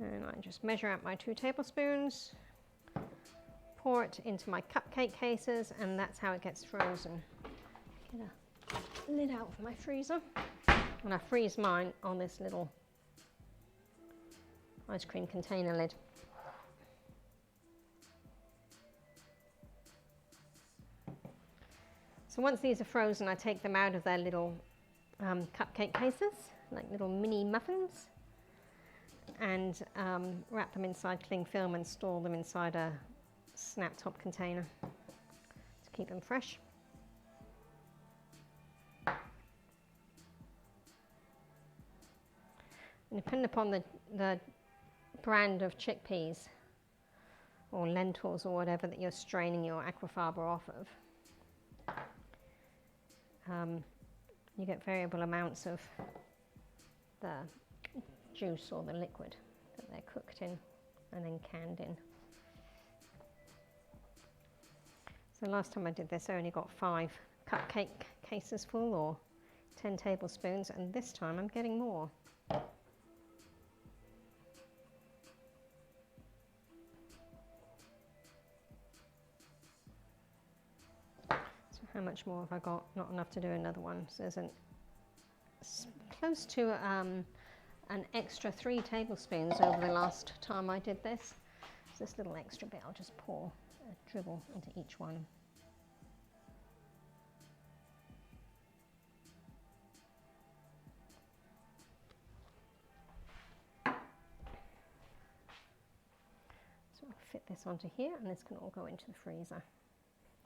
And I just measure out my 2 tablespoons, pour it into my cupcake cases, and that's how it gets frozen. Get a lid out of my freezer. And I freeze mine on this little ice cream container lid. So once these are frozen, I take them out of their little cupcake cases, like little mini muffins, and wrap them inside cling film and store them inside a snap top container to keep them fresh. And depending upon the brand of chickpeas or lentils or whatever that you're straining your aquafaba off of, you get variable amounts of the juice or the liquid that they're cooked in and then canned in. So last time I did this, I only got 5 cupcake cases full, or 10 tablespoons, and this time I'm getting more. So how much more have I got? Not enough to do another one. So there's close to an extra 3 tablespoons over the last time I did this. So this little extra bit, I'll just pour a dribble into each one. So fit this onto here, and this can all go into the freezer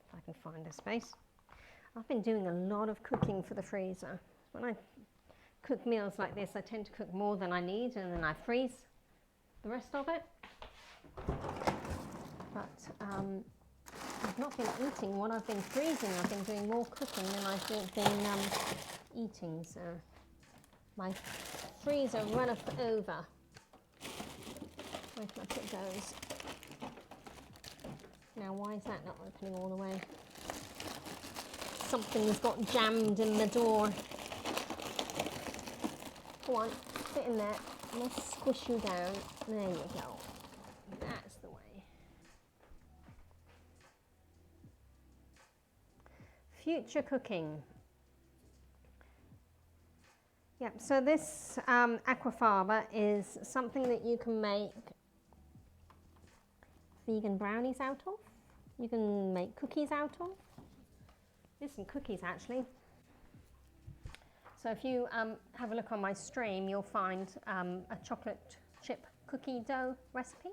if I can find a space. I've been doing a lot of cooking for the freezer. When I cook meals like this, I tend to cook more than I need, and then I freeze the rest of it. But I've not been eating what I've been freezing. I've been doing more cooking than I've been eating, so my freezer runneth over. Where can I put those? Now, why is that not opening all the way? Something's got jammed in the door. Go on, sit in there. Let's squish you down. There you go. That's the way. Future cooking. Yep, so this aquafaba is something that you can make vegan brownies out of. You can make cookies out of. There's some cookies actually. So if you have a look on my stream, you'll find a chocolate chip cookie dough recipe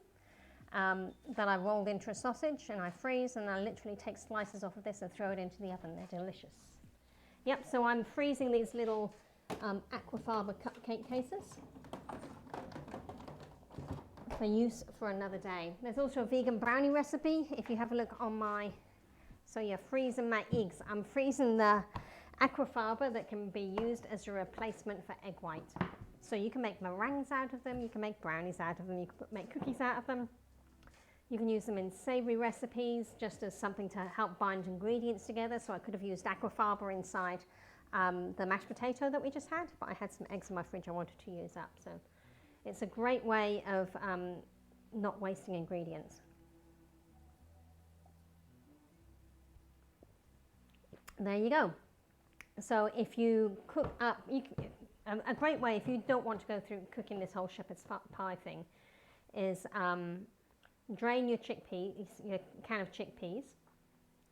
that I rolled into a sausage and I freeze, and I literally take slices off of this and throw it into the oven. They're delicious. Yep, so I'm freezing these little aquafaba cupcake cases for use for another day. There's also a vegan brownie recipe if you have a look on my, so you're freezing my eggs. I'm freezing the aquafaba that can be used as a replacement for egg white. So you can make meringues out of them, you can make brownies out of them, you can make cookies out of them. You can use them in savoury recipes just as something to help bind ingredients together. So I could have used aquafaba inside the mashed potato that we just had, but I had some eggs in my fridge I wanted to use up. So it's a great way of not wasting ingredients. There you go. So if you cook up, a great way if you don't want to go through cooking this whole shepherd's pie thing is drain your chickpeas, your can of chickpeas.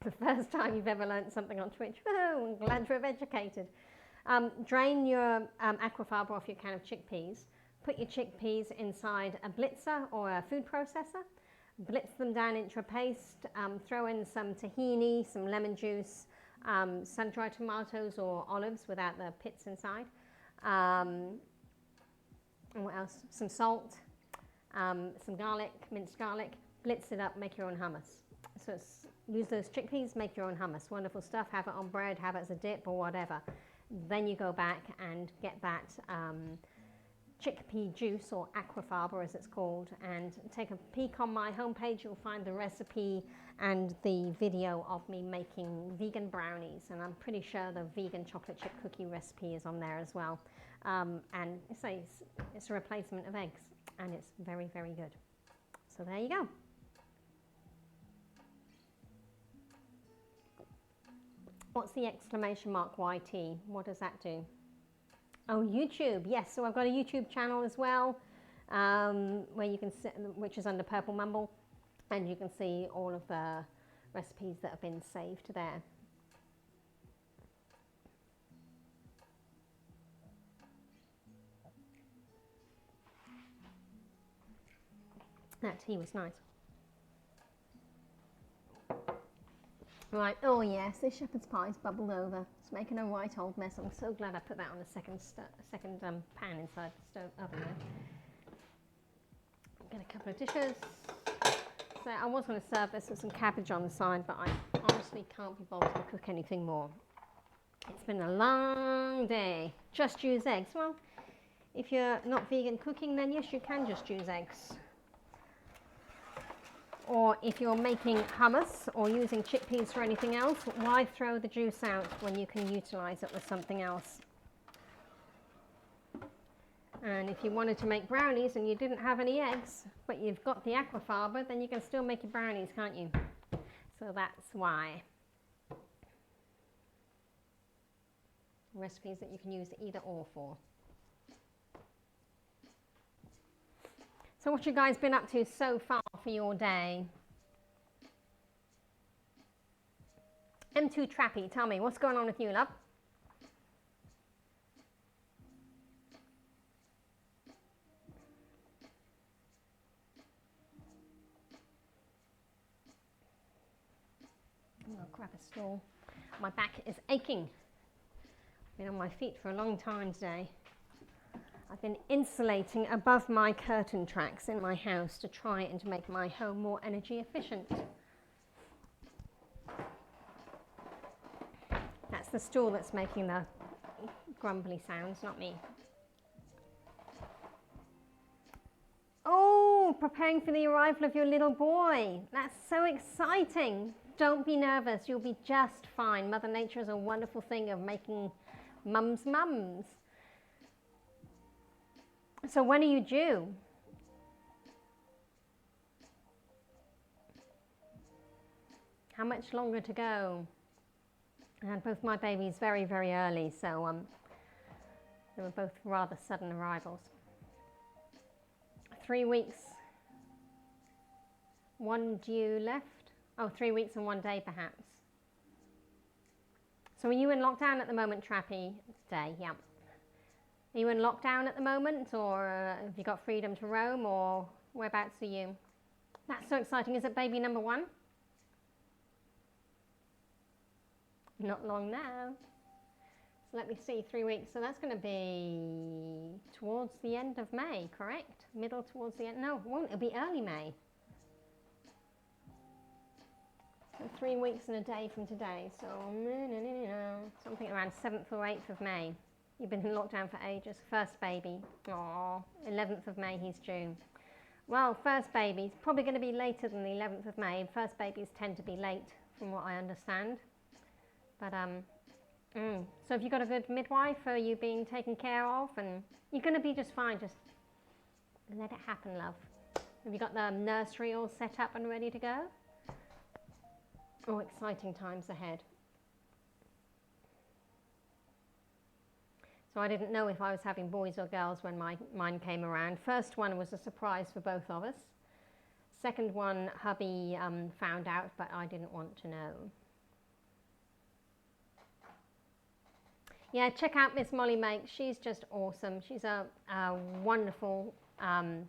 The first time you've ever learned something on Twitch. Oh, I'm glad to have educated. Drain your aquafaba off your can of chickpeas. Put your chickpeas inside a blitzer or a food processor. Blitz them down into a paste. Throw in some tahini, some lemon juice, sun-dried tomatoes or olives without the pits inside. And what else? Some salt, some garlic, minced garlic. Blitz it up, make your own hummus. So use those chickpeas, make your own hummus. Wonderful stuff. Have it on bread, have it as a dip or whatever. Then you go back and get that chickpea juice, or aquafaba as it's called, and take a peek on my homepage. You'll find the recipe and the video of me making vegan brownies, and I'm pretty sure the vegan chocolate chip cookie recipe is on there as well. And it's a replacement of eggs, and it's very, very good. So there you go. What's the exclamation mark YT? What does that do? Oh, YouTube, yes. So I've got a YouTube channel as well, where you can which is under Purple Mumble, and you can see all of the recipes that have been saved there. That tea was nice. Right, oh yes, this shepherd's pie's bubbled over. It's making a right old mess. I'm so glad I put that on the second pan inside the oven there. Get a couple of dishes. So I was going to serve this with some cabbage on the side, but I honestly can't be bothered to cook anything more. It's been a long day. Just use eggs. Well, if you're not vegan cooking, then yes, you can just use eggs. Or if you're making hummus or using chickpeas for anything else, why throw the juice out when you can utilize it with something else? And if you wanted to make brownies and you didn't have any eggs, but you've got the aquafaba, then you can still make your brownies, can't you? So that's why. Recipes that you can use either or for. So what you guys been up to so far for your day? M2 Trappy, tell me, what's going on with you, love? I'll grab a stool. My back is aching. Been on my feet for a long time today. I've been insulating above my curtain tracks in my house to try and to make my home more energy efficient. That's the stool that's making the grumbly sounds, not me. Oh, preparing for the arrival of your little boy. That's so exciting. Don't be nervous, you'll be just fine. Mother Nature is a wonderful thing of making mums. So when are you due? How much longer to go? And both my babies very, very early, so they were both rather sudden arrivals. 3 weeks, 1 due left. Oh, 3 weeks and 1 day perhaps. So are you in lockdown at the moment, Trappy? Today, yeah. Are you in lockdown at the moment, or have you got freedom to roam, or whereabouts are you? That's so exciting. Is it baby number 1? Not long now. So let me see, 3 weeks. So that's going to be towards the end of May, correct? Middle towards the end? No, it won't. It'll be early May. So 3 weeks and a day from today. So something around 7th or 8th of May. You've been in lockdown for ages. First baby. Aww. 11th of May he's due. Well, first baby's probably going to be later than the 11th of May. First babies tend to be late, from what I understand. But so have you got a good midwife? Are you being taken care of? And you're going to be just fine. Just let it happen, love. Have you got the nursery all set up and ready to go? Oh, exciting times ahead. So I didn't know if I was having boys or girls when mine came around. First one was a surprise for both of us. Second one, hubby found out, but I didn't want to know. Yeah, check out Miss Molly Makes. She's just awesome. She's a wonderful online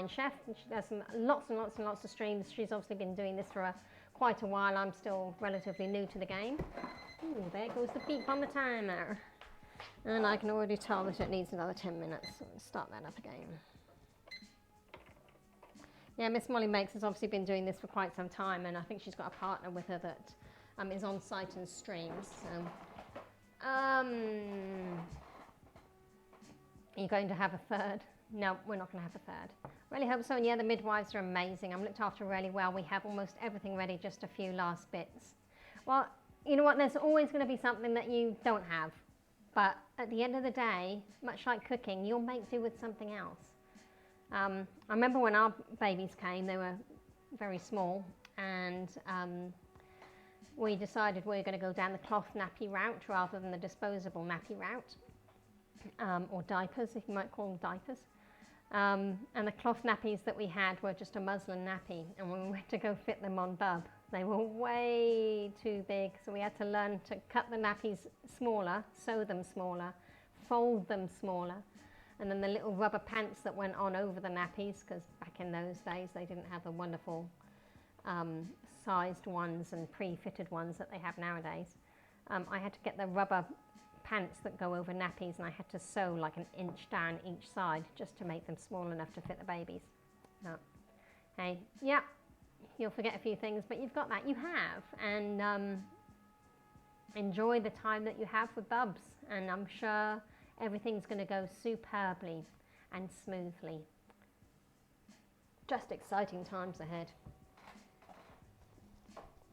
chef. She does lots and lots of streams. She's obviously been doing this for quite a while. I'm still relatively new to the game. Ooh, there goes the beep on the timer. And I can already tell that it needs another 10 minutes. So let's start that up again. Yeah, Miss Molly Makes has obviously been doing this for quite some time, and I think she's got a partner with her that is on site and streams. So, are you going to have a third? No, we're not going to have a third. Really hope so. And yeah, the midwives are amazing. I'm looked after really well. We have almost everything ready, just a few last bits. Well, you know what? There's always going to be something that you don't have. But at the end of the day, much like cooking, you'll make do with something else. I remember when our babies came, they were very small, and we decided we were going to go down the cloth nappy route rather than the disposable nappy route, or diapers, if you might call them diapers. And the cloth nappies that we had were just a muslin nappy, and when we went to go fit them on Bub, they were way too big, so we had to learn to cut the nappies smaller, sew them smaller, fold them smaller, and then the little rubber pants that went on over the nappies, because back in those days they didn't have the wonderful sized ones and pre-fitted ones that they have nowadays. I had to get the rubber pants that go over nappies, and I had to sew like an inch down each side just to make them small enough to fit the babies. No. Hey, yeah, you'll forget a few things, but you've got that. You have, and enjoy the time that you have with Bubs, and I'm sure everything's going to go superbly and smoothly. Just exciting times ahead.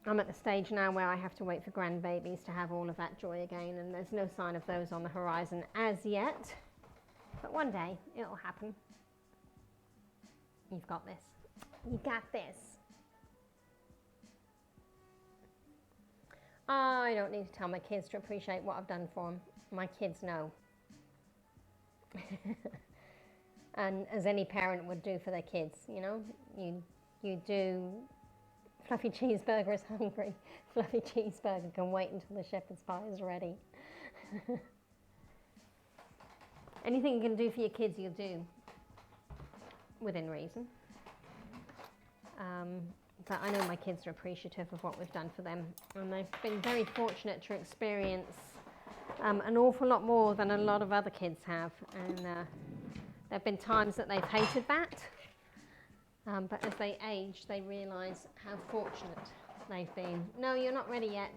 I'm at the stage now where I have to wait for grandbabies to have all of that joy again, and there's no sign of those on the horizon as yet. But one day, it'll happen. You've got this. You got this. I don't need to tell my kids to appreciate what I've done for them. My kids know. And as any parent would do for their kids, you know, you do. Fluffy cheeseburger is hungry. Fluffy cheeseburger can wait until the shepherd's pie is ready. Anything you can do for your kids, you'll do within reason. but I know my kids are appreciative of what we've done for them, and they've been very fortunate to experience an awful lot more than a lot of other kids have, and there have been times that they've hated that, but as they age they realise how fortunate they've been. No, you're not ready yet.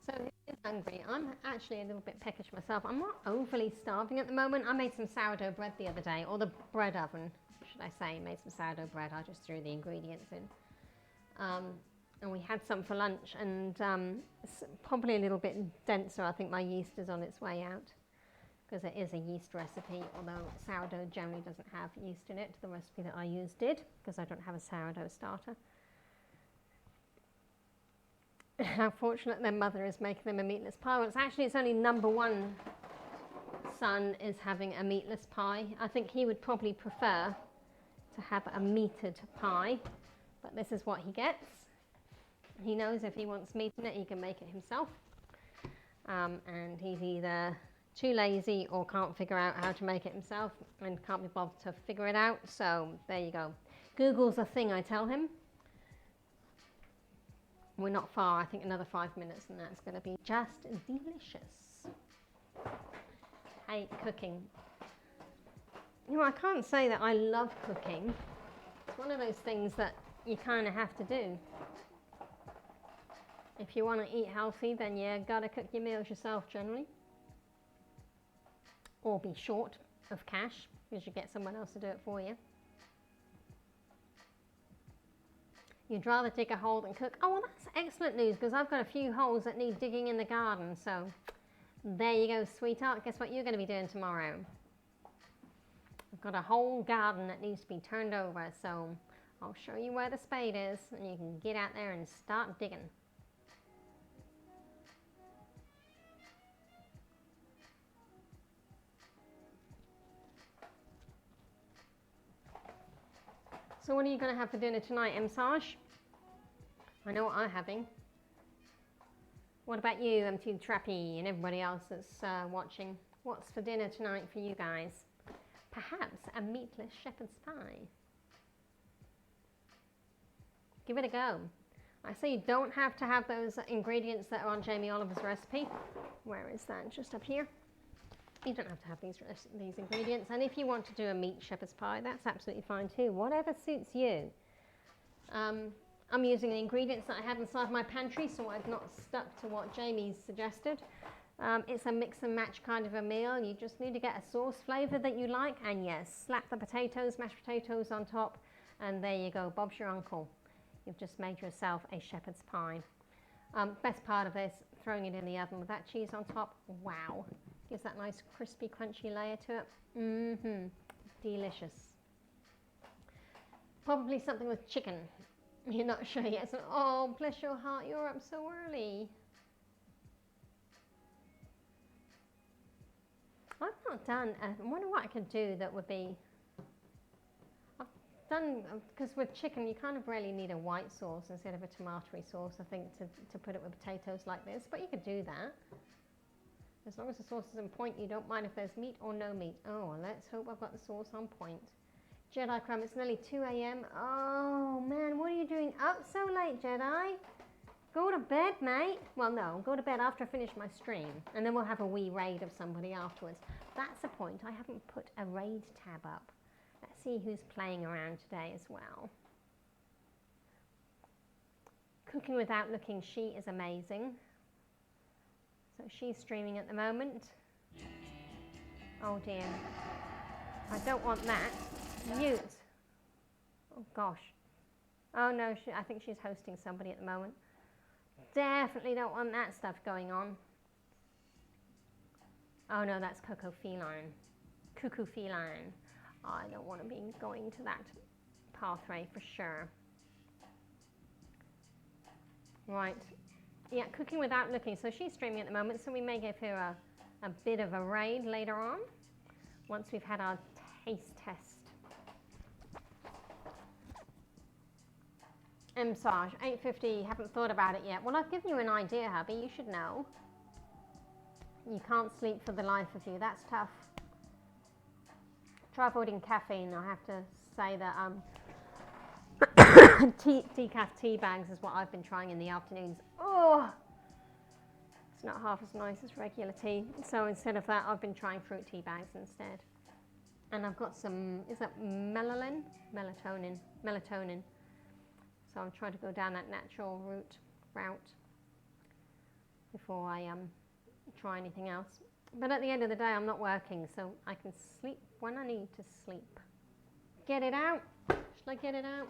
So who is hungry? I'm actually a little bit peckish myself. I'm not overly starving at the moment. I made some sourdough bread the other day, or the bread oven, should I say. Made some sourdough bread. I just threw the ingredients in. And we had some for lunch, and it's probably a little bit denser. I think my yeast is on its way out, because it is a yeast recipe, although sourdough generally doesn't have yeast in it. The recipe that I used did, because I don't have a sourdough starter. How fortunate their mother is making them a meatless pie. Well, it's only number one son is having a meatless pie. I think he would probably prefer to have a meated pie, but this is what he gets. He knows if he wants meat in it, he can make it himself. And he's either too lazy or can't figure out how to make it himself and can't be bothered to figure it out. So there you go. Google's a thing, I tell him. We're not far. I think another 5 minutes and that's going to be just delicious. Hate cooking. You know, I can't say that I love cooking. It's one of those things that you kind of have to do. If you want to eat healthy, then you got to cook your meals yourself generally. Or be short of cash, because you get someone else to do it for you. You'd rather dig a hole than cook. Oh, well, that's excellent news, because I've got a few holes that need digging in the garden. So there you go, sweetheart. Guess what you're going to be doing tomorrow? I've got a whole garden that needs to be turned over, so I'll show you where the spade is, and you can get out there and start digging. So what are you going to have for dinner tonight, Saj? I know what I'm having. What about you, MT Trappy, and everybody else that's watching? What's for dinner tonight for you guys? Perhaps a meatless shepherd's pie. Give it a go. I say you don't have to have those ingredients that are on Jamie Oliver's recipe. Where is that? Just up here. You don't have to have these ingredients, and if you want to do a meat shepherd's pie, that's absolutely fine too. Whatever suits you. I'm using the ingredients that I have inside my pantry, so I've not stuck to what Jamie's suggested. It's a mix and match kind of a meal. You just need to get a sauce flavour that you like, and yes, slap the potatoes, mashed potatoes on top, and there you go. Bob's your uncle. You've just made yourself a shepherd's pie. Best part of this, throwing it in the oven with that cheese on top. Wow. Gives that nice crispy, crunchy layer to it. Delicious. Probably something with chicken. You're not sure yet. So, oh, bless your heart, you're up so early. I've not done, I wonder what I could do that would be, I've done, because with chicken you kind of really need a white sauce instead of a tomatoey sauce, I think, to put it with potatoes like this, but you could do that. As long as the sauce is on point, you don't mind if there's meat or no meat. Oh, well, let's hope I've got the sauce on point. Jedi Crumb, it's nearly 2 a.m. Oh, man, what are you doing up so late, Jedi? Go to bed, mate. Well, no, go to bed after I finish my stream, and then we'll have a wee raid of somebody afterwards. That's the point. I haven't put a raid tab up. Let's see who's playing around today as well. Cooking Without Looking, she is amazing. So she's streaming at the moment. Oh dear. I don't want that. Mute. Oh gosh. Oh no, I think she's hosting somebody at the moment. Definitely don't want that stuff going on. Oh no, that's Coco Feline. Cuckoo Feline. I don't want to be going to that pathway for sure. Right. Yeah, Cooking Without Looking. So she's streaming at the moment, so we may give her a bit of a raid later on, once we've had our taste test. Massage, 8:50, haven't thought about it yet. Well, I've given you an idea, hubby, you should know. You can't sleep for the life of you, that's tough. Try avoiding caffeine. I have to say that decaf tea bags is what I've been trying in the afternoons. Oh, it's not half as nice as regular tea. So instead of that, I've been trying fruit tea bags instead. And I've got some, is that melatonin? So I'm trying to go down that natural route before I try anything else. But at the end of the day, I'm not working, so I can sleep when I need to sleep. Get it out? Should I get it out?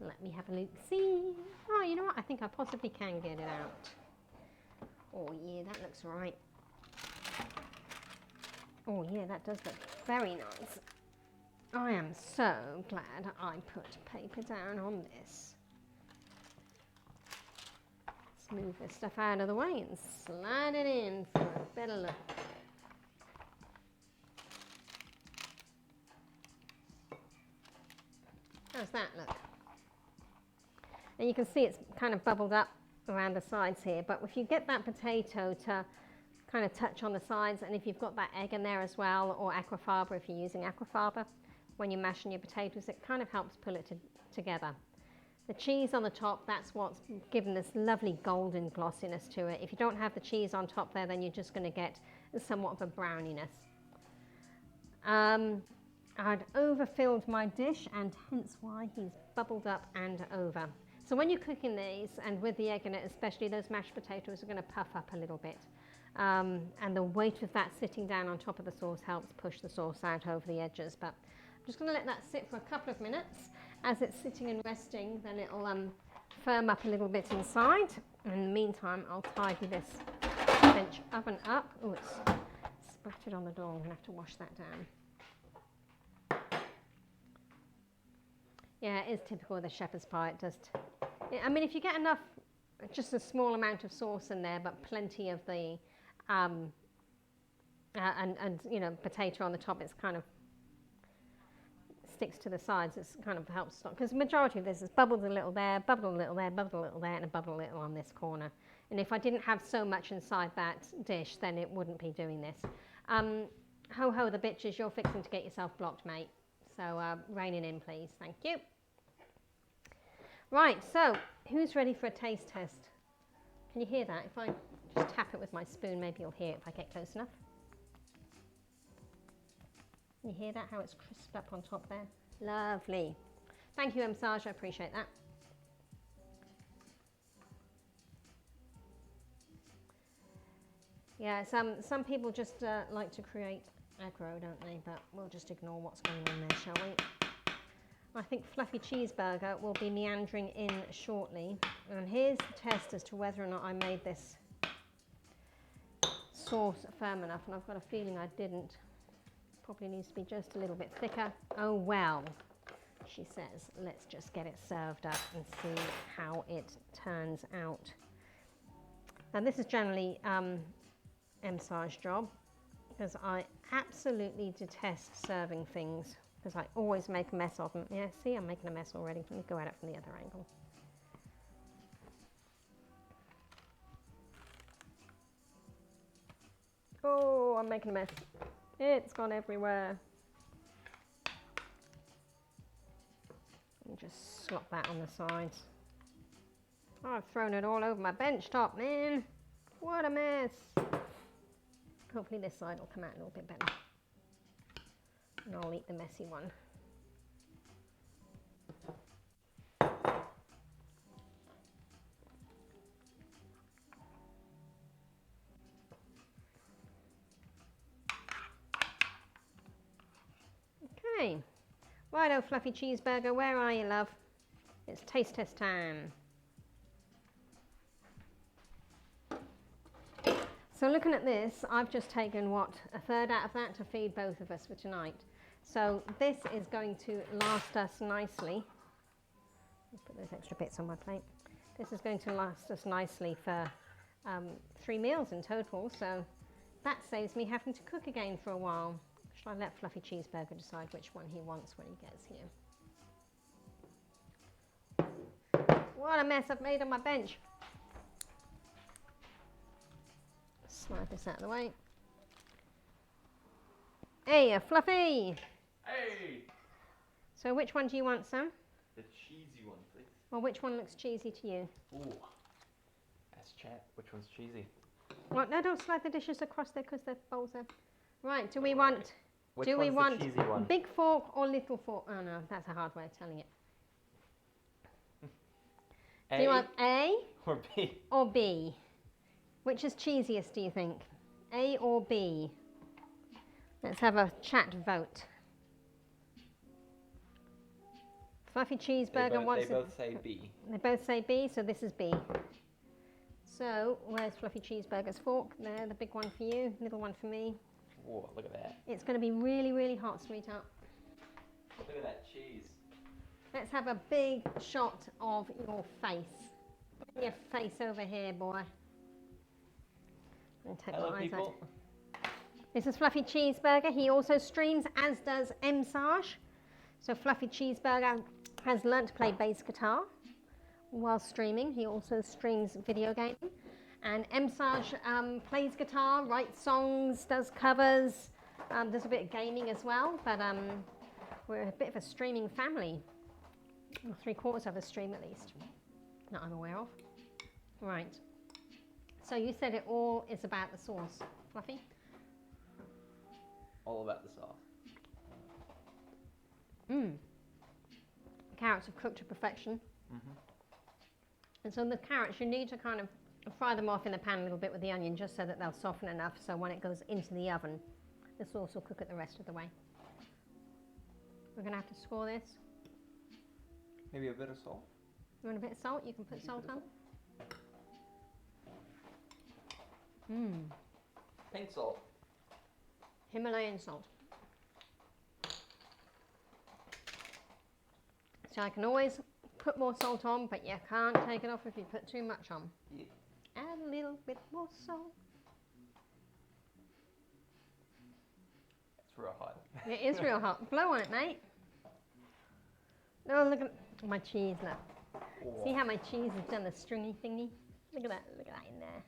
Let me have a look. See? Oh, you know what? I think I possibly can get it out. Oh yeah, that looks right. Oh yeah, that does look very nice. I am so glad I put paper down on this. Let's move this stuff out of the way and slide it in for a better look. How's that look? And you can see it's kind of bubbled up around the sides here, but if you get that potato to kind of touch on the sides, and if you've got that egg in there as well, or aquafaba if you're using aquafaba, when you're mashing your potatoes, it kind of helps pull it together. The cheese on the top, that's what's given this lovely golden glossiness to it. If you don't have the cheese on top there, then you're just going to get somewhat of a browniness. I'd overfilled my dish, and hence why he's bubbled up and over. So when you're cooking these, and with the egg in it especially, those mashed potatoes are going to puff up a little bit. And the weight of that sitting down on top of the sauce helps push the sauce out over the edges. But I'm just going to let that sit for a couple of minutes. As it's sitting and resting, then it'll firm up a little bit inside. And in the meantime, I'll tidy this bench oven up. Oh, it's splattered on the door. I'm going to have to wash that down. Yeah, it is typical of the shepherd's pie. It just, I mean, if you get enough, just a small amount of sauce in there, but plenty of the, and you know, potato on the top, it's kind of sticks to the sides. It's kind of helps stop, because the majority of this is bubbled a little there, bubbled a little there, bubbled a little there, and a bubble a little on this corner. And if I didn't have so much inside that dish, then it wouldn't be doing this. Ho ho the bitches, you're fixing to get yourself blocked, mate. So rein it in, please. Thank you. Right, so who's ready for a taste test? Can you hear that? If I just tap it with my spoon, maybe you'll hear it if I get close enough. Can you hear that, how it's crisped up on top there? Lovely. Thank you, Massage, I appreciate that. Yeah, some people just like to create aggro, don't they? But we'll just ignore what's going on there, shall we? I think Fluffy Cheeseburger will be meandering in shortly. And here's the test as to whether or not I made this sauce firm enough. And I've got a feeling I didn't. Probably needs to be just a little bit thicker. Oh well, she says. Let's just get it served up and see how it turns out. And this is generally Emsa's job, because I absolutely detest serving things, because I always make a mess of them. Yeah, see, I'm making a mess already. Let me go at it from the other angle. Oh, I'm making a mess. It's gone everywhere. And just slop that on the sides. Oh, I've thrown it all over my bench top, man. What a mess. Hopefully this side will come out a little bit better. And I'll eat the messy one. Okay. Righto, Fluffy Cheeseburger, where are you, love? It's taste test time. So looking at this, I've just taken, what, a third out of that to feed both of us for tonight. So this is going to last us nicely. Let's put those extra bits on my plate. This is going to last us nicely for 3 meals in total. So that saves me having to cook again for a while. Should I let Fluffy Cheeseburger decide which one he wants when he gets here? What a mess I've made on my bench. Slide this out of the way. Hey, Fluffy! Hey! So which one do you want, Sam? The cheesy one, please. Well, which one looks cheesy to you? Ooh. Let's check. Which one's cheesy? Well, no, don't slide the dishes across there because the bowls are... Right, do we want... Which do we one's want the cheesy one? big fork or little fork? Oh no, that's a hard way of telling it. A Do you want A or B? or B? Which is cheesiest, do you think? A or B? Let's have a chat vote. Fluffy Cheeseburger wants... They both say B. They both say B, so this is B. So, where's Fluffy Cheeseburger's fork? There, the big one for you, little one for me. Whoa, look at that. It's going to be really, really hot, sweetheart. Look at that cheese. Let's have a big shot of your face. Bring your face over here, boy. And take Hello, my eyes people. out. This is Fluffy Cheeseburger. He also streams, as does Emsage. So Fluffy Cheeseburger has learnt to play bass guitar while streaming. He also streams video gaming. And Emsage plays guitar, writes songs, does covers, does a bit of gaming as well. But we're a bit of a streaming family. Well, 3/4 of a stream at least, that I'm aware of. Right. So you said it all is about the sauce, Fluffy? All about the sauce. Mmm. Carrots have cooked to perfection. And so the carrots, you need to kind of fry them off in the pan a little bit with the onion just so that they'll soften enough so when it goes into the oven, the sauce will cook it the rest of the way. We're going to have to score this. Maybe a bit of salt. You want a bit of salt? You can put salt on. Mmm. Pink salt. Himalayan salt. So I can always put more salt on, but you can't take it off if you put too much on. Yeah. Add a little bit more salt. It's real hot. It is real hot. Blow on it, mate. Oh, look at my cheese, look. Oh. See how my cheese has done the stringy thingy? Look at that in there.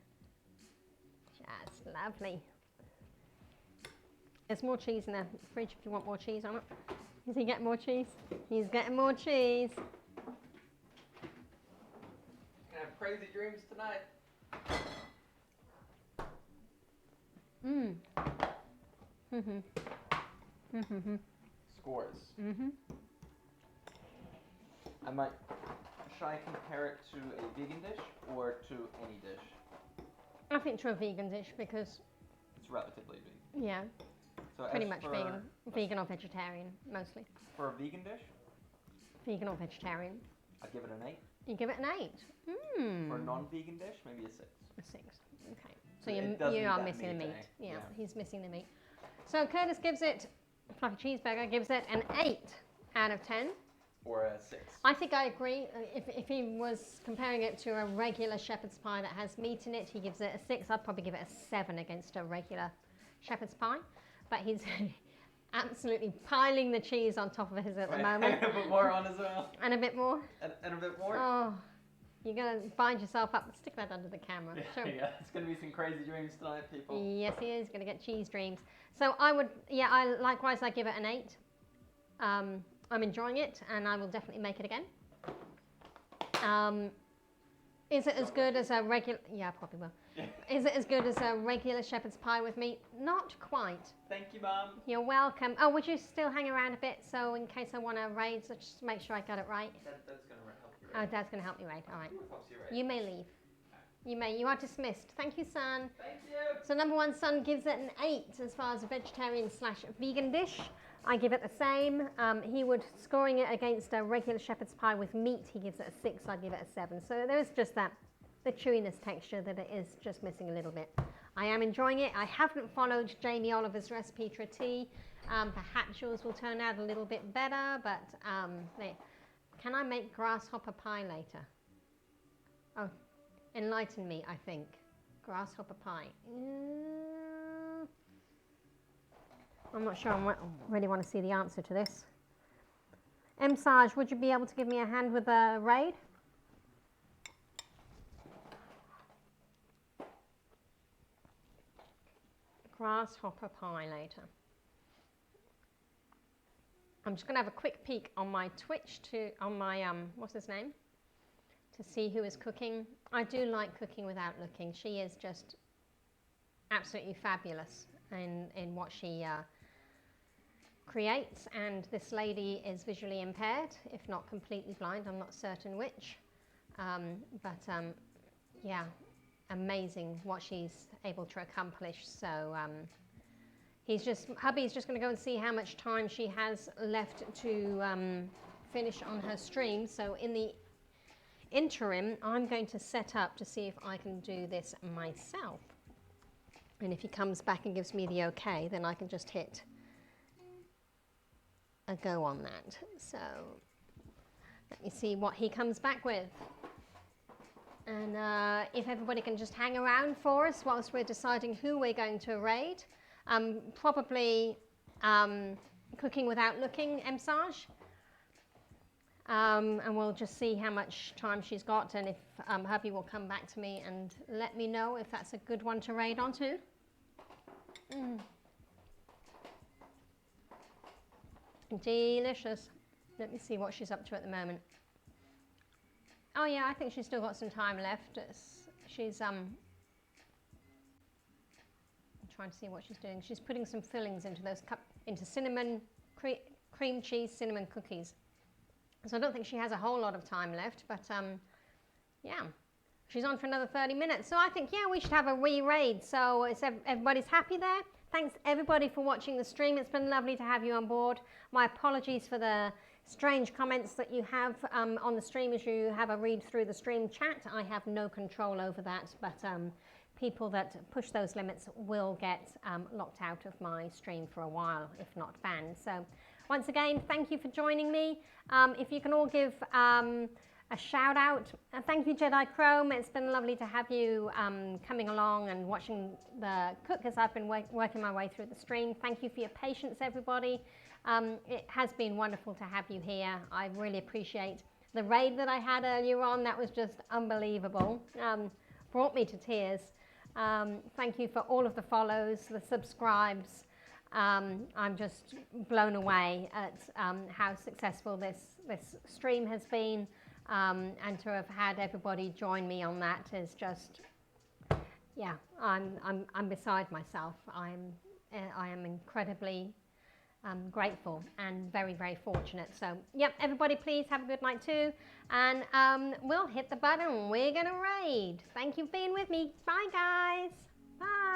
Just lovely. There's more cheese in the fridge if you want more cheese on it. Is he getting more cheese? He's getting more cheese. Gonna have crazy dreams tonight. Mmm. Mhm. Mhm. Scores. Mhm. Should I compare it to a vegan dish or to any dish? I think to a vegan dish because, It's relatively vegan. yeah, So pretty as much for, vegan or vegetarian, mostly. For a vegan dish, Vegan or vegetarian. I'd give it an 8. You give it an 8. For a non-vegan dish, maybe a 6. A 6. Okay. So It does you need are that missing the meat, meat. eh? Yeah, Yeah. he's missing the meat. So Curtis gives it, Fluffy Cheeseburger gives it an 8 out of 10. Or a 6. I think I agree. If he was comparing it to a regular shepherd's pie that has meat in it, he gives it a 6. I'd probably give it a 7 against a regular shepherd's pie. But he's absolutely piling the cheese on top of his at the moment. And a bit more on as well. And a bit more. And a bit more. Oh, you're going to bind yourself up. Stick that under the camera. Show him. Yeah, it's going to be some crazy dreams tonight, people. Yes, he is going to get cheese dreams. So likewise, I give it an 8. I'm enjoying it, and I will definitely make it again. Is it as good as a regular? Yeah, I probably will. Is it as good as a regular shepherd's pie with meat? Not quite. Thank you, Mum. You're welcome. Oh, would you still hang around a bit so in case I want to raid, so just make sure I got it right? That's going to help you, Oh, right? Dad's going to help me raid. All right. Helps you, right? You may leave. You are dismissed. Thank you, son. Thank you. So number one, son gives it an 8 as far as a vegetarian/vegan dish. I give it the same. He would, scoring it against a regular shepherd's pie with meat, he gives it a 6, I'd give it a 7. So there is just that, the chewiness texture that it is just missing a little bit. I am enjoying it. I haven't followed Jamie Oliver's recipe for a tea. Perhaps yours will turn out a little bit better, but can I make grasshopper pie later? Oh, enlighten me, I think. Grasshopper pie. I'm not sure I really want to see the answer to this. Emsage, would you be able to give me a hand with the raid? grasshopper pie later. I'm just going to have a quick peek on my Twitch on my, what's his name? To see who is cooking. I do like cooking without looking. She is just absolutely fabulous in what she creates, and this lady is visually impaired, if not completely blind. I'm not certain which, yeah, amazing what she's able to accomplish. So hubby's just going to go and see how much time she has left to finish on her stream. So in the interim, I'm going to set up to see if I can do this myself. And if he comes back and gives me the okay, then I can just hit a go on that. So let me see what he comes back with. And if everybody can just hang around for us whilst we're deciding who we're going to raid. Probably cooking without looking, Emsage. And we'll just see how much time she's got, and if hubby will come back to me and let me know if that's a good one to raid onto. Delicious. Let me see what she's up to at the moment. Oh yeah, I think she's still got some time left. She's I'm trying to see what she's doing. She's putting some fillings into into cinnamon cream cheese cinnamon cookies. So I don't think she has a whole lot of time left, but yeah, she's on for another 30 minutes. So I think, yeah, we should have a re-raid. So everybody's happy there. Thanks everybody for watching the stream. It's been lovely to have you on board. My apologies for the strange comments that you have on the stream as you have a read through the stream chat. I have no control over that, but people that push those limits will get locked out of my stream for a while, if not banned. So once again, thank you for joining me. If you can all give a shout out. Thank you, Jedi Chrome. It's been lovely to have you coming along and watching the cook as I've been working my way through the stream. Thank you for your patience, everybody. It has been wonderful to have you here. I really appreciate the raid that I had earlier on. That was just unbelievable. Brought me to tears. Thank you for all of the follows, the subscribes. I'm just blown away at how successful this stream has been, and to have had everybody join me on that is just, yeah, I'm beside myself. I am incredibly grateful and very, very fortunate. So, yep, everybody please have a good night too, and we'll hit the button. We're gonna raid. Thank you for being with me. Bye, guys. Bye.